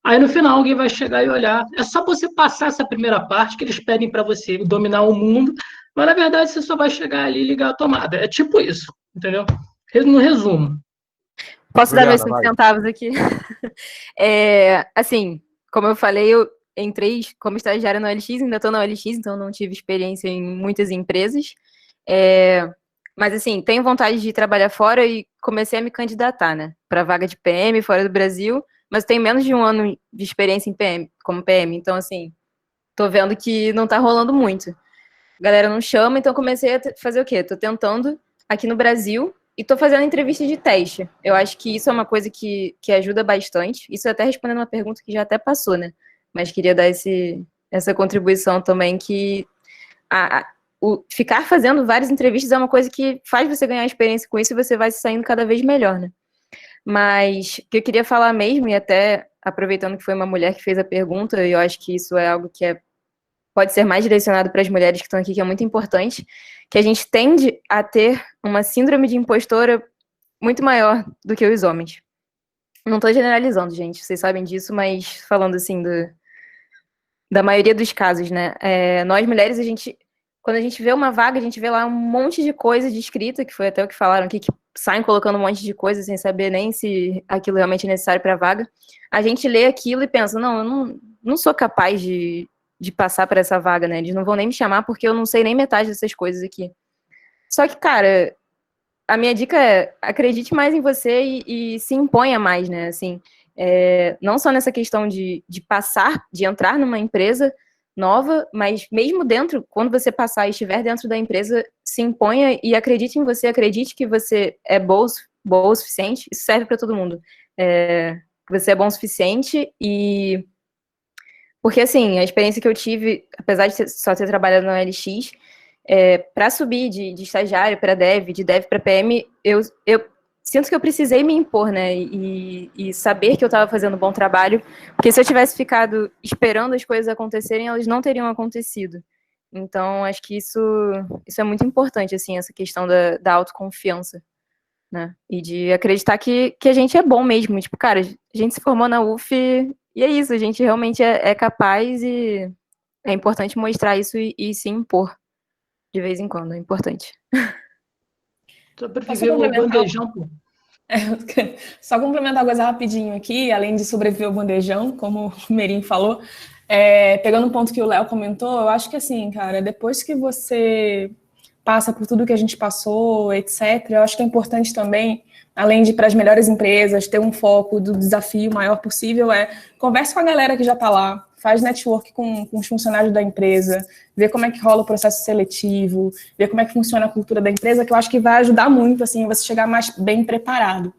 Aí no final alguém vai chegar e olhar. É só você passar essa primeira parte que eles pedem para você dominar o mundo, mas na verdade você só vai chegar ali e ligar a tomada. É tipo isso, entendeu? No resumo. Posso dar meus 5 centavos aqui? Assim... Como eu falei, eu entrei como estagiária na OLX, ainda estou na OLX, então não tive experiência em muitas empresas. Mas, assim, tenho vontade de trabalhar fora e comecei a me candidatar, né? Para vaga de PM fora do Brasil, mas tenho menos de 1 ano de experiência em PM, como PM. Então, assim, tô vendo que não tá rolando muito. A galera não chama, então comecei a fazer o quê? Tô tentando aqui no Brasil e tô fazendo entrevista de teste. Eu acho que isso é uma coisa que ajuda bastante. Isso até respondendo uma pergunta que já até passou, né? Mas queria dar essa contribuição também, que ficar fazendo várias entrevistas é uma coisa que faz você ganhar experiência com isso e você vai saindo cada vez melhor, né? Mas o que eu queria falar mesmo, e até aproveitando que foi uma mulher que fez a pergunta, e eu acho que isso é algo que pode ser mais direcionado para as mulheres que estão aqui, que é muito importante, que a gente tende a ter uma síndrome de impostora muito maior do que os homens. Não estou generalizando, gente, vocês sabem disso, mas falando assim da maioria dos casos, né? Nós mulheres, quando a gente vê uma vaga, a gente vê lá um monte de coisa descrita, que foi até o que falaram aqui, que saem colocando um monte de coisa sem saber nem se aquilo realmente é necessário para a vaga. A gente lê aquilo e pensa, não, eu não sou capaz de passar para essa vaga, né? Eles não vão nem me chamar porque eu não sei nem metade dessas coisas aqui. Só que, cara, a minha dica é acredite mais em você e se imponha mais, né? Assim, não só nessa questão de entrar numa empresa nova, mas mesmo dentro, quando você passar e estiver dentro da empresa, se imponha e acredite em você, acredite que você é boa o suficiente. Isso serve para todo mundo. Que você é bom o suficiente porque, assim, a experiência que eu tive, apesar de só ter trabalhado na LX, para subir de estagiário para dev, de dev para PM, eu sinto que eu precisei me impor, né, e saber que eu estava fazendo um bom trabalho, porque se eu tivesse ficado esperando as coisas acontecerem, elas não teriam acontecido. Então, acho que isso é muito importante, assim, essa questão da autoconfiança, né, e de acreditar que a gente é bom mesmo, tipo, cara, a gente se formou na UF e é isso, a gente realmente é capaz e é importante mostrar isso e se impor de vez em quando, é importante. Sobreviver o bandejão, pô. Só complementar uma coisa rapidinho aqui, além de sobreviver o bandejão, como o Merim falou, pegando um ponto que o Léo comentou, eu acho que assim, cara, depois que você passa por tudo que a gente passou, etc., eu acho que é importante também, além de ir para as melhores empresas, ter um foco do desafio maior possível, converse com a galera que já está lá, faz network com os funcionários da empresa, vê como é que rola o processo seletivo, vê como é que funciona a cultura da empresa, que eu acho que vai ajudar muito, assim, você chegar mais bem preparado.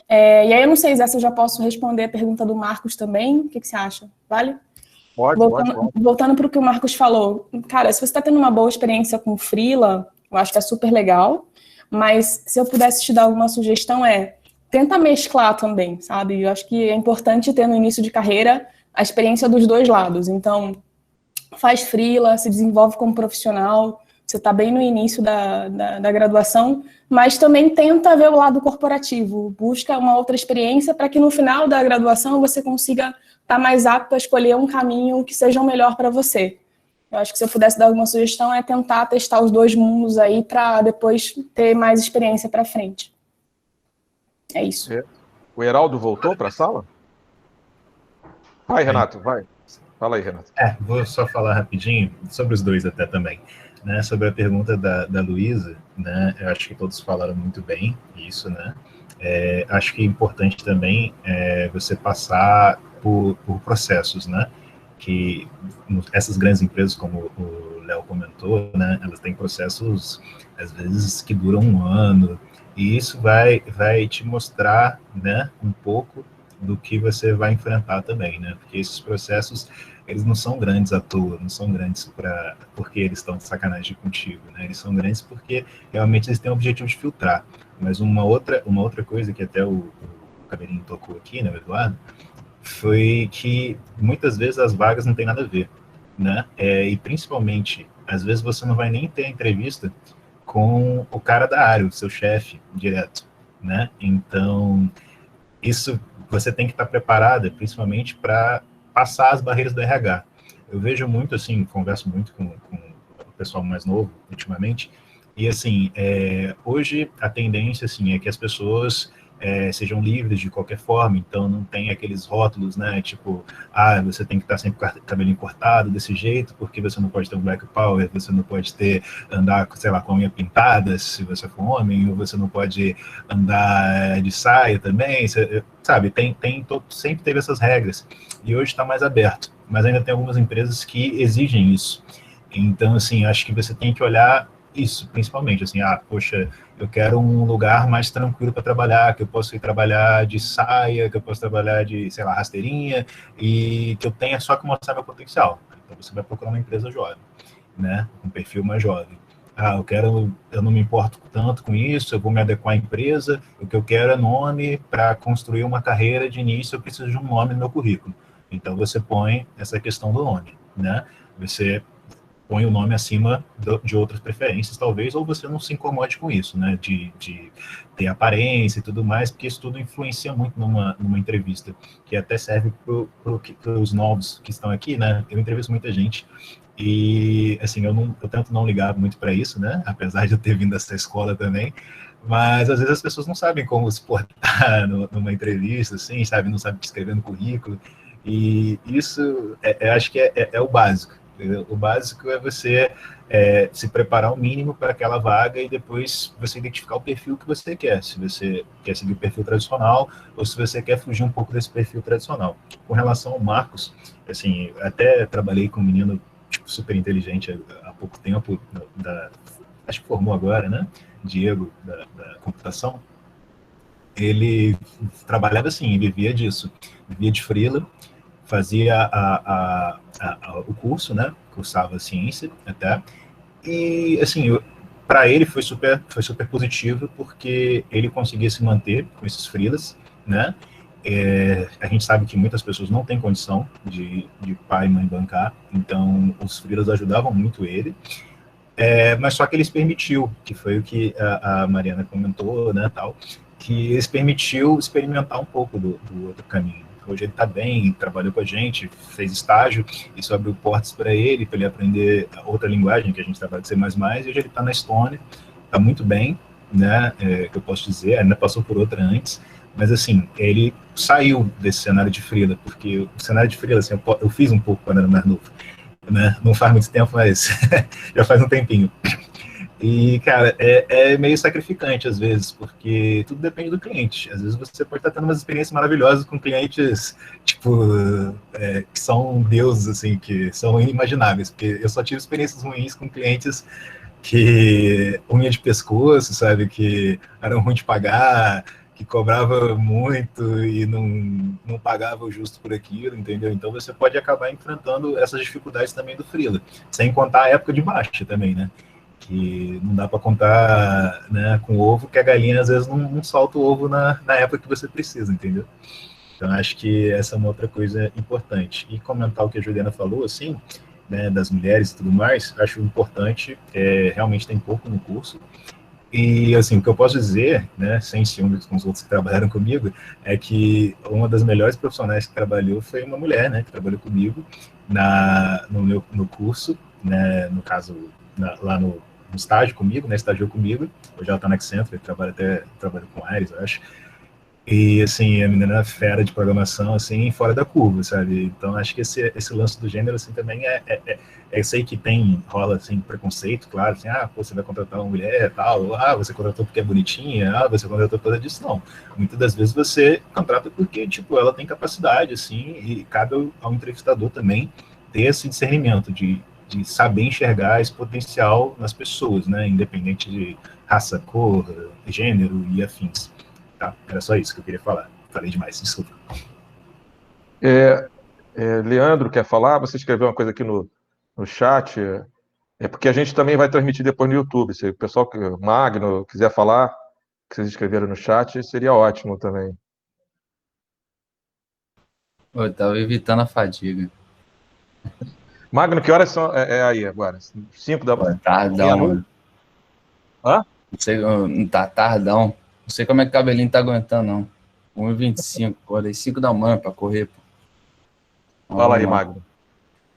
E aí eu não sei, Zé, se eu já posso responder a pergunta do Marcos também, o que você acha? Vale? Pode. Voltando para o que o Marcos falou, cara, se você está tendo uma boa experiência com freela, eu acho que é super legal, mas se eu pudesse te dar alguma sugestão tenta mesclar também, sabe? Eu acho que é importante ter no início de carreira a experiência dos dois lados. Então, faz freela, se desenvolve como profissional, você está bem no início da graduação, mas também tenta ver o lado corporativo, busca uma outra experiência para que no final da graduação você consiga estar mais apto a escolher um caminho que seja o melhor para você. Eu acho que se eu pudesse dar alguma sugestão tentar testar os dois mundos aí para depois ter mais experiência para frente. É isso. O Heraldo voltou para a sala? Vai, Renato, vai. Fala aí, Renato. Vou só falar rapidinho sobre os dois até também. Né, sobre a pergunta da Luísa, né, eu acho que todos falaram muito bem isso, né? Acho que é importante também você passar por processos, né? Que essas grandes empresas, como o Léo comentou, né, elas têm processos, às vezes, que duram um ano, e isso vai te mostrar, né, um pouco do que você vai enfrentar também, né, porque esses processos, eles não são grandes à toa, não são grandes porque eles estão de sacanagem contigo, né, eles são grandes porque realmente eles têm o objetivo de filtrar. Mas uma outra coisa que até o Cabelinho tocou aqui, né, o Eduardo, foi que muitas vezes as vagas não têm nada a ver, né, e principalmente, às vezes você não vai nem ter a entrevista com o cara da área, o seu chefe direto, né, então isso você tem que estar preparada, principalmente para passar as barreiras do RH. Eu vejo muito, assim, converso muito com o pessoal mais novo, ultimamente, e, assim, hoje a tendência, assim, é que as pessoas sejam livres de qualquer forma, então não tem aqueles rótulos, né, tipo, você tem que estar sempre com o cabelinho cortado desse jeito, porque você não pode ter um black power, você não pode andar, sei lá, com a unha pintada, se você for homem, ou você não pode andar de saia também, sabe, sempre teve essas regras, e hoje está mais aberto, mas ainda tem algumas empresas que exigem isso, então, assim, acho que você tem que olhar isso, principalmente, assim, poxa, eu quero um lugar mais tranquilo para trabalhar, que eu possa ir trabalhar de saia, que eu possa trabalhar de, sei lá, rasteirinha, e que eu tenha só que mostrar meu potencial. Então, você vai procurar uma empresa jovem, né, um perfil mais jovem. eu não me importo tanto com isso, eu vou me adequar à empresa, o que eu quero é nome para construir uma carreira de início, eu preciso de um nome no meu currículo. Então, você põe essa questão do nome, né? Você põe o nome acima de outras preferências, talvez, ou você não se incomode com isso, né? De ter aparência e tudo mais, porque isso tudo influencia muito numa entrevista, que até serve para os novos que estão aqui, né? Eu entrevisto muita gente, e, assim, eu tento não ligar muito para isso, né? Apesar de eu ter vindo dessa escola também, mas às vezes as pessoas não sabem como se portar numa entrevista, assim, sabe? Não sabem escrever no currículo, e isso, eu acho que é o básico. O básico é você se preparar o mínimo para aquela vaga e depois você identificar o perfil que você quer, se você quer seguir o perfil tradicional ou se você quer fugir um pouco desse perfil tradicional. Com relação ao Marcos, assim, até trabalhei com um menino tipo, super inteligente há pouco tempo, acho que formou agora, né? Diego, da computação. Ele trabalhava assim, vivia disso, vivia de freela, fazia o curso, né? Cursava ciência até. E, assim, para ele foi super positivo, porque ele conseguia se manter com esses freelas, né? A gente sabe que muitas pessoas não têm condição de pai e mãe bancar, então os freelas ajudavam muito ele. Mas só que eles permitiu, que foi o que a Mariana comentou, né, tal, que eles permitiu experimentar um pouco do outro caminho. Hoje ele está bem, trabalhou com a gente, fez estágio, isso abriu portas para ele aprender outra linguagem, que a gente trabalha de C++, e hoje ele está na Estônia, está muito bem, né, que eu posso dizer, ainda passou por outra antes, mas assim, ele saiu desse cenário de freela, porque o cenário de freela, assim, eu fiz um pouco quando era mais novo, né, não faz muito tempo, mas já faz um tempinho. E, cara, é meio sacrificante às vezes, porque tudo depende do cliente. Às vezes você pode estar tendo umas experiências maravilhosas com clientes, tipo, que são deuses, assim, que são inimagináveis. Porque eu só tive experiências ruins com clientes que unha de pescoço, sabe, que eram ruins de pagar, que cobrava muito e não pagava o justo por aquilo, entendeu? Então você pode acabar enfrentando essas dificuldades também do freela, sem contar a época de baixa também, né? Que não dá para contar, né, com ovo, que a galinha às vezes não solta o ovo na época que você precisa, entendeu? Então acho que essa é uma outra coisa importante. E comentar o que a Juliana falou, assim, né, das mulheres e tudo mais, acho importante, realmente tem pouco no curso. E, assim, o que eu posso dizer, né, sem ciúmes com os outros que trabalharam comigo, é que uma das melhores profissionais que trabalhou foi uma mulher, né, que trabalhou comigo no curso, né, no caso, lá no estágio comigo, né, estagiou comigo, hoje ela está na Accenture, trabalha com Ares, eu acho, e, assim, a menina é fera de programação, assim, fora da curva, sabe, então acho que esse lance do gênero, assim, também eu sei que rola, assim, preconceito, claro, assim, pô, você vai contratar uma mulher, tal, você contratou porque é bonitinha, você contratou por causa disso, não, muitas das vezes você contrata porque, tipo, ela tem capacidade, assim, e cabe ao entrevistador também ter esse discernimento de saber enxergar esse potencial nas pessoas, né, independente de raça, cor, gênero e afins. Tá? Era só isso que eu queria falar. Falei demais, desculpa. Leandro, quer falar? Você escreveu uma coisa aqui no chat. Porque a gente também vai transmitir depois no YouTube. Se o pessoal, Magno, quiser falar, que vocês escreveram no chat, seria ótimo também. Eu estava evitando a fadiga. Magno, que horas são aí agora? 5 da manhã? Tardão, mano. Hã? Não sei, tá tardão. Não sei como é que o cabelinho tá aguentando, não. 1h25, acordei 5 da manhã pra correr, pô. Fala aí, Magno.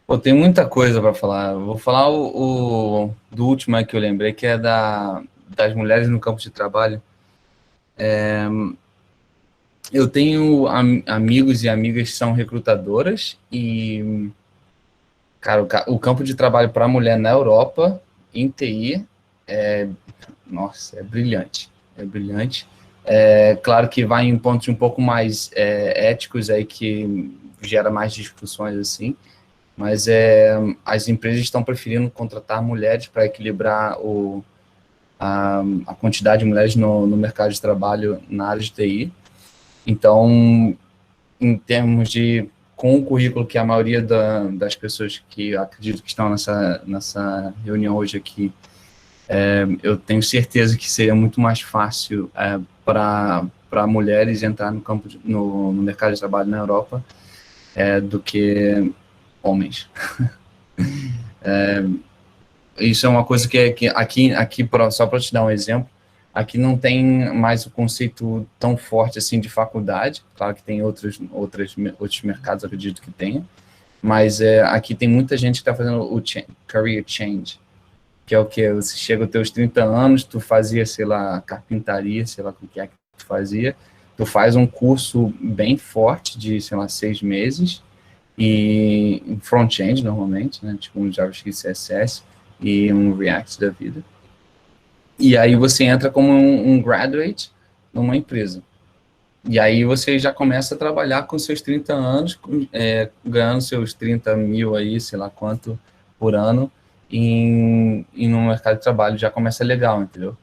Pô, tem muita coisa pra falar. Eu vou falar do último aí que eu lembrei, que é das mulheres no campo de trabalho. Eu tenho amigos e amigas que são recrutadoras e, cara, o campo de trabalho para mulher na Europa, em TI, nossa, é brilhante. É brilhante. Claro que vai em pontos um pouco mais éticos aí, que gera mais discussões assim, mas as empresas estão preferindo contratar mulheres para equilibrar a quantidade de mulheres no mercado de trabalho na área de TI. Então, em termos com o currículo que a maioria das pessoas que acredito que estão nessa reunião hoje aqui eu tenho certeza que seria muito mais fácil para mulheres entrar no mercado de trabalho na Europa do que homens. Isso é uma coisa que aqui só para te dar um exemplo, aqui não tem mais o conceito tão forte assim de faculdade. Claro que tem outros mercados, acredito que tenha, mas aqui tem muita gente que está fazendo o career change, que é o que? Você chega aos teus 30 anos, tu fazia, sei lá, carpintaria, sei lá o que é que tu fazia, tu faz um curso bem forte de, sei lá, 6 meses, e front-end normalmente, né, tipo um JavaScript, CSS e um React da vida. E aí você entra como um graduate numa empresa. E aí você já começa a trabalhar com seus 30 anos, ganhando seus 30 mil aí, sei lá quanto, por ano, e no mercado de trabalho já começa legal, entendeu?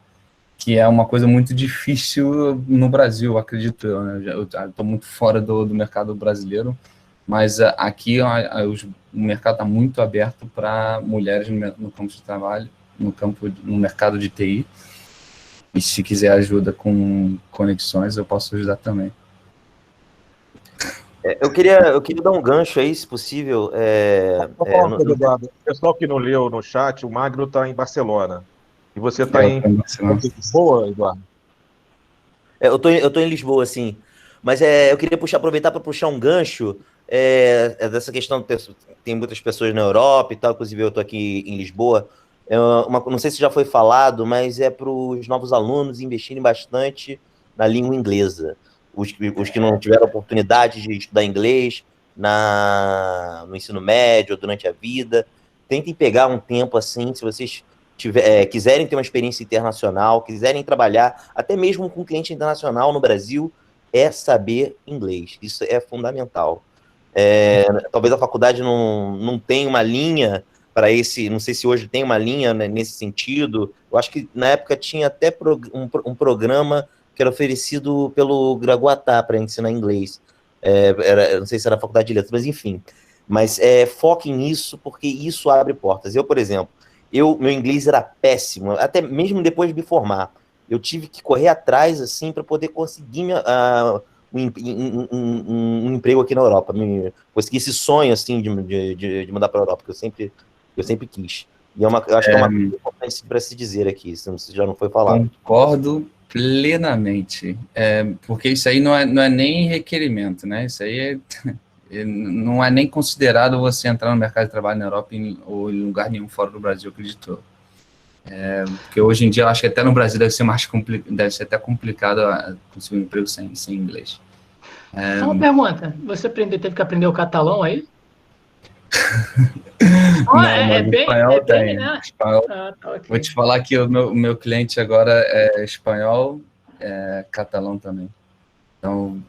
Que é uma coisa muito difícil no Brasil, acredito eu, né? Eu estou muito fora do mercado brasileiro, mas aqui o mercado está muito aberto para mulheres no campo de trabalho, no mercado de TI. E se quiser ajuda com conexões, eu posso ajudar também. Eu queria dar um gancho aí, se possível. O pessoal que não leu no chat, o Magno está em Barcelona. E você está em Lisboa, Eduardo? Eu tô em Lisboa, sim. Mas eu queria aproveitar para puxar um gancho dessa questão. Tem muitas pessoas na Europa e tal, inclusive eu estou aqui em Lisboa. Não sei se já foi falado, mas é para os novos alunos investirem bastante na língua inglesa. Os que não tiveram oportunidade de estudar inglês no ensino médio ou durante a vida, tentem pegar um tempo assim, se vocês quiserem ter uma experiência internacional, quiserem trabalhar, até mesmo com cliente internacional no Brasil, saber inglês. Isso é fundamental. Talvez a faculdade não tenha uma linha para não sei se hoje tem uma linha, né, nesse sentido. Eu acho que na época tinha até um programa que era oferecido pelo Graguatá para ensinar inglês. Não sei se era a Faculdade de Letras, mas enfim. Mas foquem nisso, porque isso abre portas. Eu, por exemplo, meu inglês era péssimo, até mesmo depois de me formar. Eu tive que correr atrás, assim, para poder conseguir um emprego aqui na Europa. Consegui esse sonho, assim, de mudar para a Europa, que eu sempre quis. E eu acho que é uma coisa importante para se dizer aqui, se já não foi falado. Concordo plenamente. Porque isso aí não é nem requerimento, né? Isso aí não é nem considerado você entrar no mercado de trabalho na Europa ou em lugar nenhum fora do Brasil, acredito. Porque hoje em dia, eu acho que até no Brasil deve ser até complicado conseguir um emprego sem inglês. Uma pergunta, você teve que aprender o catalão aí? Espanhol tem. Né? Espanhol. Tá, okay. Vou te falar que o meu cliente agora é espanhol, catalão também. Então,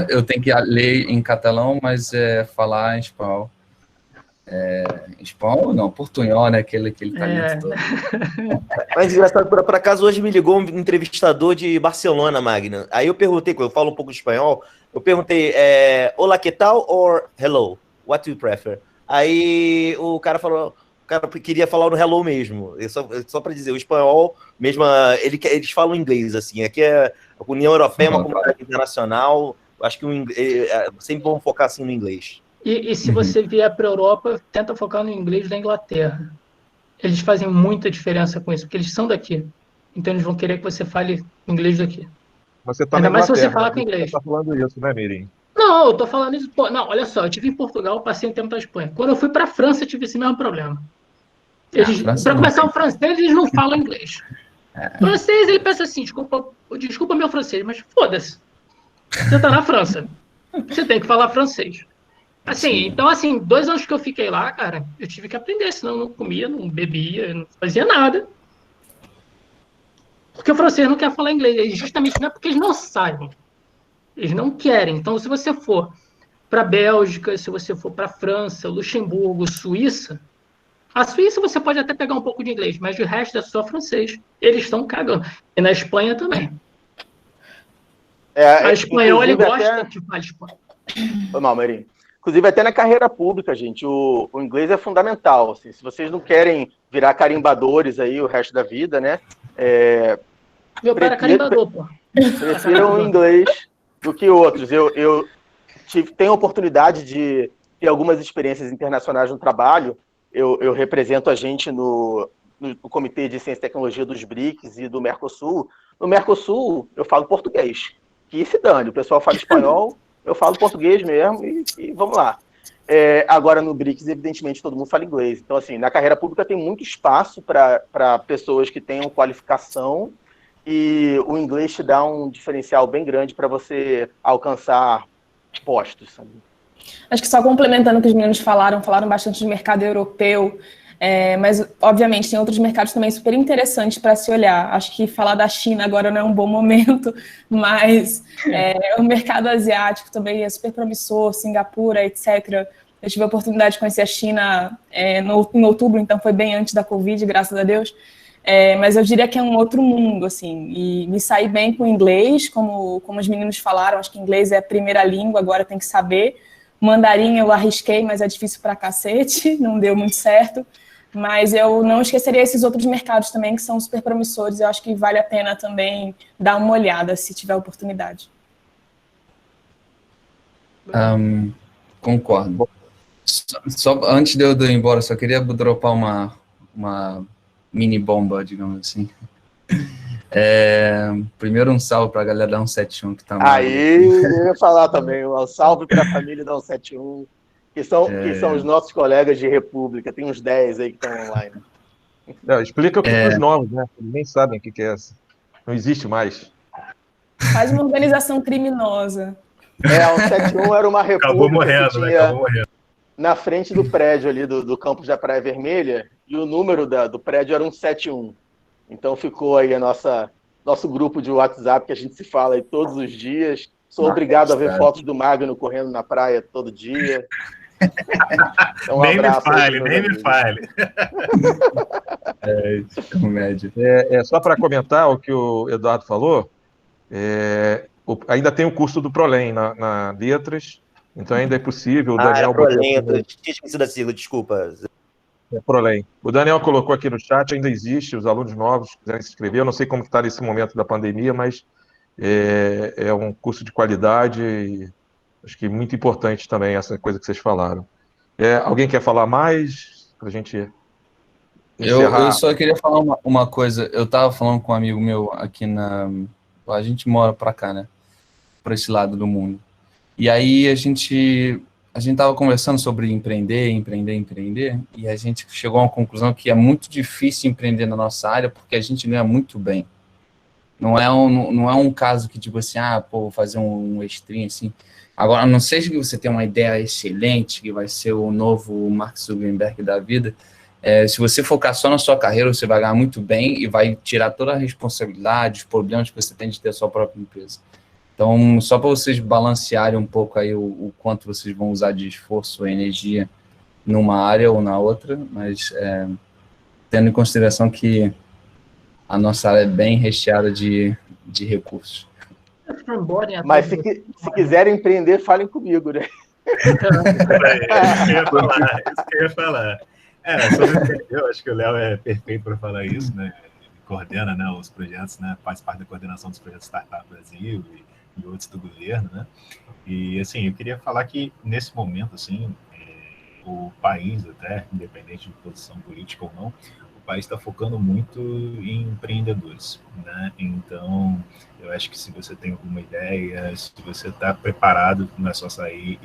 eu tenho que ler em catalão, mas falar em espanhol. Espanhol não, portunhol, né? Aquele talento todo. Mas engraçado, por acaso hoje me ligou um entrevistador de Barcelona, Magna. Aí eu perguntei, quando eu falo um pouco de espanhol, eu perguntei, olá, que tal? Or hello? What do you prefer? Aí o cara queria falar no hello mesmo. Só para dizer, o espanhol mesmo, eles falam inglês, assim. Aqui a União Europeia é uma comunidade internacional. Acho que sempre vamos focar assim no inglês. E se você vier para a Europa, tenta focar no inglês da Inglaterra. Eles fazem muita diferença com isso, porque eles são daqui. Então eles vão querer que você fale inglês daqui. Você tá ainda mais se você falar com inglês. Você está falando isso, né, Mirim? Não, eu tô falando isso. Pô, não, olha só, eu estive em Portugal, passei um tempo na Espanha. Quando eu fui para a França, eu tive esse mesmo problema. Para começar, o francês, eles não falam inglês. O francês, ele pensa assim, desculpa meu francês, mas foda-se. Você tá na França. Você tem que falar francês. Assim, então, 2 anos que eu fiquei lá, cara, eu tive que aprender, senão eu não comia, não bebia, não fazia nada. Porque o francês não quer falar inglês. E justamente não é porque eles não sabem. Eles não querem. Então, se você for para a Bélgica, se você for para a França, Luxemburgo, Suíça, a Suíça você pode até pegar um pouco de inglês, mas o resto é só francês. Eles estão cagando. E na Espanha também. A espanhol, ele gosta de falar espanhol. Foi mal, Marinho. Inclusive, até na carreira pública, gente, o inglês é fundamental. Assim, se vocês não querem virar carimbadores aí o resto da vida, né? Meu pai era carimbador, pô. Prefiram o inglês do que outros. Eu tenho a oportunidade de ter algumas experiências internacionais no trabalho. Eu represento a gente no Comitê de Ciência e Tecnologia dos BRICS e do Mercosul. No Mercosul, eu falo português. Que se dane, o pessoal fala espanhol, eu falo português mesmo e vamos lá. Agora, no BRICS, evidentemente, todo mundo fala inglês. Então, assim, na carreira pública tem muito espaço para pessoas que tenham qualificação e o inglês te dá um diferencial bem grande para você alcançar postos, sabe? Acho que só complementando o que os meninos falaram bastante de mercado europeu, mas, obviamente, tem outros mercados também super interessantes para se olhar. Acho que falar da China agora não é um bom momento, mas o mercado asiático também é super promissor, Singapura, etc. Eu tive a oportunidade de conhecer a China em outubro, então foi bem antes da Covid, graças a Deus. Mas eu diria que é um outro mundo, assim, e me saí bem com o inglês, como os meninos falaram, acho que inglês é a primeira língua, agora tem que saber. Mandarim eu arrisquei, mas é difícil pra cacete, não deu muito certo. Mas eu não esqueceria esses outros mercados também, que são super promissores. Eu acho que vale a pena também dar uma olhada, se tiver oportunidade. Concordo. Só antes de eu ir embora, só queria dropar uma mini bomba, digamos assim. Primeiro um salve para a galera da 171 que tá Aí, eu ia falar também, um salve para a família da 171, que são os nossos colegas de República, tem uns 10 aí que estão online. Explica o que é os novos, né? Eles nem sabem o que é essa. Não existe mais. Faz uma organização criminosa. A 171 era uma república acabou morrendo, que tinha né? Acabou morrendo. Na frente do prédio ali do campus da Praia Vermelha, e o número do prédio era 171. Então ficou aí nosso grupo de WhatsApp, que a gente se fala aí todos os dias. Sou obrigado a ver fotos do Magno correndo na praia todo dia. Então, nem me fale. Médio. Só para comentar o que o Eduardo falou, ainda tem o curso do Prolem na Letras, então ainda é possível. O Daniel Prolem, eu tinha esquecido da sigla, desculpa. Prolem. O Daniel colocou aqui no chat, ainda existe, os alunos novos que quiserem se inscrever. Eu não sei como está nesse momento da pandemia, mas é um curso de qualidade e acho que muito importante também essa coisa que vocês falaram. Alguém quer falar mais para a gente encerrar? Eu só queria falar uma coisa. Eu estava falando com um amigo meu aqui a gente mora para cá, né? Para esse lado do mundo. E aí a gente estava conversando sobre empreender, e a gente chegou a uma conclusão que é muito difícil empreender na nossa área porque a gente ganha muito bem. Não é um caso que, tipo assim, vou fazer um stream, assim. Agora, a não seja que você tenha uma ideia excelente, que vai ser o novo Mark Zuckerberg da vida, se você focar só na sua carreira, você vai ganhar muito bem e vai tirar toda a responsabilidade, os problemas que você tem de ter a sua própria empresa. Então, só para vocês balancearem um pouco aí o quanto vocês vão usar de esforço ou energia numa área ou na outra, mas tendo em consideração que a nossa área é bem recheada de recursos. Mas se quiserem empreender, falem comigo, né? Isso que eu ia falar. Sobre empreender, eu acho que o Léo é perfeito para falar isso, né? Coordena, né, os projetos, né? Faz parte da coordenação dos projetos Startup Brasil e outros do governo, né? E, assim, eu queria falar que, nesse momento, assim, o país, até, independente de posição política ou não, o país está focando muito em empreendedores, né? Então, eu acho que se você tem alguma ideia, se você está preparado, não é só sair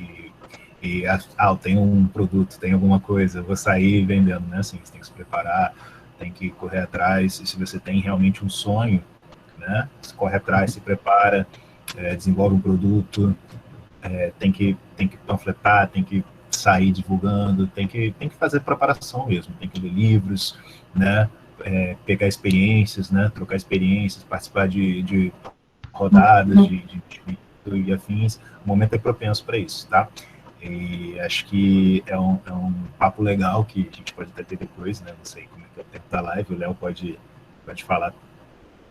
eu tenho um produto, tem alguma coisa, vou sair vendendo, né? Assim, você tem que se preparar, tem que correr atrás, e se você tem realmente um sonho, né? Você corre atrás, se prepara, desenvolve um produto, tem que panfletar, tem que sair divulgando, tem que fazer preparação mesmo, tem que ler livros, né? Pegar experiências, né? Trocar experiências, participar de rodadas de afins. O momento é propenso para isso, tá? E acho que é um papo legal que a gente pode até ter depois, né? Não sei como é que é o tempo da live, o Léo pode falar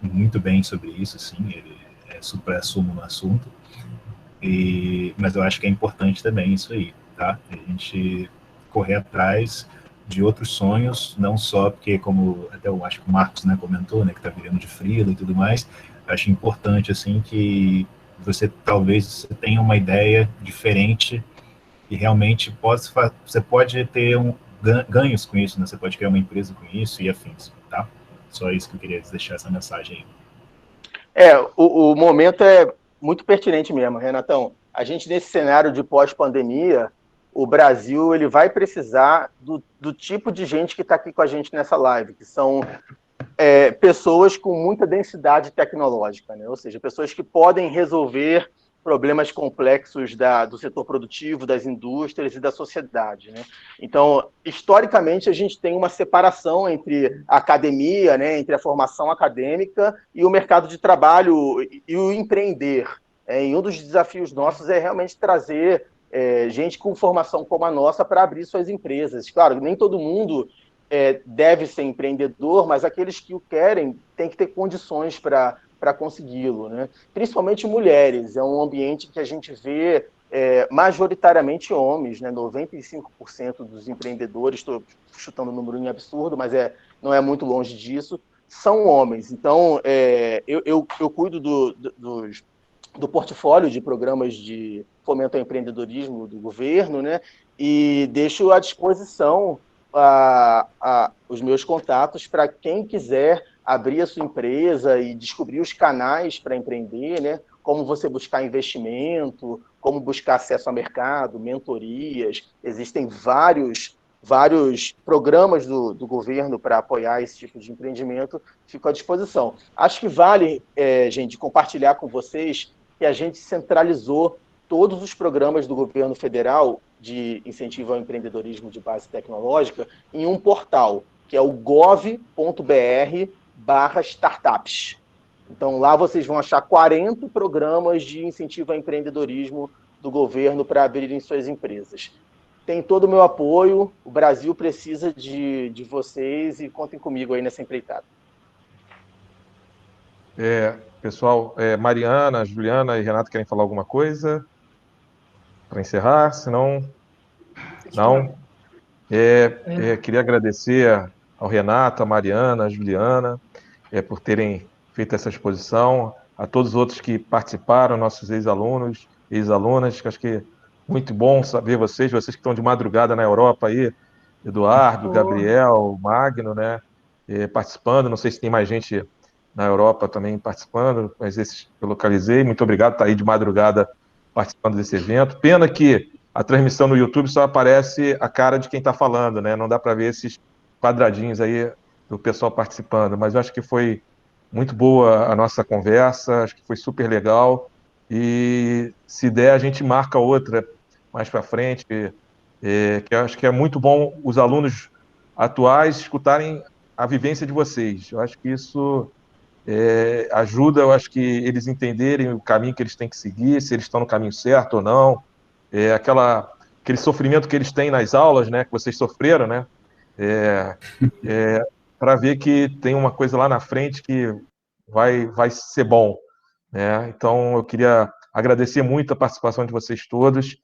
muito bem sobre isso, sim, ele é supra-sumo no assunto, mas eu acho que é importante também isso aí, tá? A gente correr atrás de outros sonhos, não só porque, como até eu acho que o Marcos, né, comentou, né, que está virando de freela e tudo mais, acho importante, assim, que você talvez tenha uma ideia diferente e realmente você pode ter ganhos com isso, né? Você pode criar uma empresa com isso e afins, tá? Só isso que eu queria deixar essa mensagem aí. O momento é muito pertinente mesmo, Renatão. A gente, nesse cenário de pós-pandemia, o Brasil ele vai precisar do tipo de gente que está aqui com a gente nessa live, que são pessoas com muita densidade tecnológica, né? Ou seja, pessoas que podem resolver problemas complexos do setor produtivo, das indústrias e da sociedade, né? Então, historicamente, a gente tem uma separação entre a academia, né, entre a formação acadêmica e o mercado de trabalho e o empreender. E um dos desafios nossos é realmente trazer gente com formação como a nossa para abrir suas empresas. Claro, nem todo mundo deve ser empreendedor, mas aqueles que o querem têm que ter condições para consegui-lo, né? Principalmente mulheres. É um ambiente que a gente vê majoritariamente homens, né? 95% dos empreendedores, estou chutando um número em absurdo, mas não é muito longe disso, são homens. Então, eu cuido do portfólio de programas de fomento ao empreendedorismo do governo, né? E deixo à disposição os meus contatos para quem quiser abrir a sua empresa e descobrir os canais para empreender, né? Como você buscar investimento, como buscar acesso ao mercado, mentorias. Existem vários programas do governo para apoiar esse tipo de empreendimento. Fico à disposição. Acho que vale, gente, compartilhar com vocês que a gente centralizou todos os programas do governo federal de incentivo ao empreendedorismo de base tecnológica em um portal, que é o gov.br/startups. Então, lá vocês vão achar 40 programas de incentivo ao empreendedorismo do governo para abrirem suas empresas. Tem todo o meu apoio, o Brasil precisa de vocês e contem comigo aí nessa empreitada. Pessoal, Mariana, Juliana e Renato querem falar alguma coisa para encerrar? Se não, queria agradecer ao Renato, a Mariana, a Juliana, por terem feito essa exposição, a todos os outros que participaram, nossos ex-alunos, ex-alunas, que acho que é muito bom saber vocês que estão de madrugada na Europa aí, Eduardo, Gabriel, Magno, né, participando, não sei se tem mais gente na Europa também participando, mas esses eu localizei, muito obrigado, tá aí de madrugada participando desse evento. Pena que a transmissão no YouTube só aparece a cara de quem está falando, né? Não dá para ver esses quadradinhos aí do pessoal participando, mas eu acho que foi muito boa a nossa conversa, acho que foi super legal, e se der a gente marca outra mais para frente, que eu acho que é muito bom os alunos atuais escutarem a vivência de vocês. Eu acho que isso ajuda, eu acho que eles entenderem o caminho que eles têm que seguir, se eles estão no caminho certo ou não, aquele sofrimento que eles têm nas aulas, né, que vocês sofreram, né, para ver que tem uma coisa lá na frente que vai ser bom, né? Então, eu queria agradecer muito a participação de vocês todos.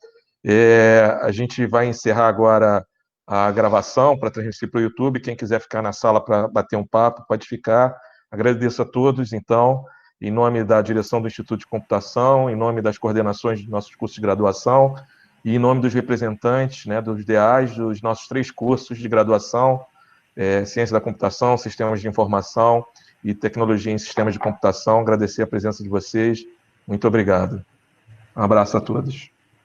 A gente vai encerrar agora a gravação para transmitir para o YouTube. Quem quiser ficar na sala para bater um papo, pode ficar. Agradeço a todos, então, em nome da direção do Instituto de Computação, em nome das coordenações dos nossos cursos de graduação e em nome dos representantes, né, dos DAs, dos nossos 3 cursos de graduação, Ciência da Computação, Sistemas de Informação e Tecnologia em Sistemas de Computação. Agradecer a presença de vocês. Muito obrigado. Um abraço a todos.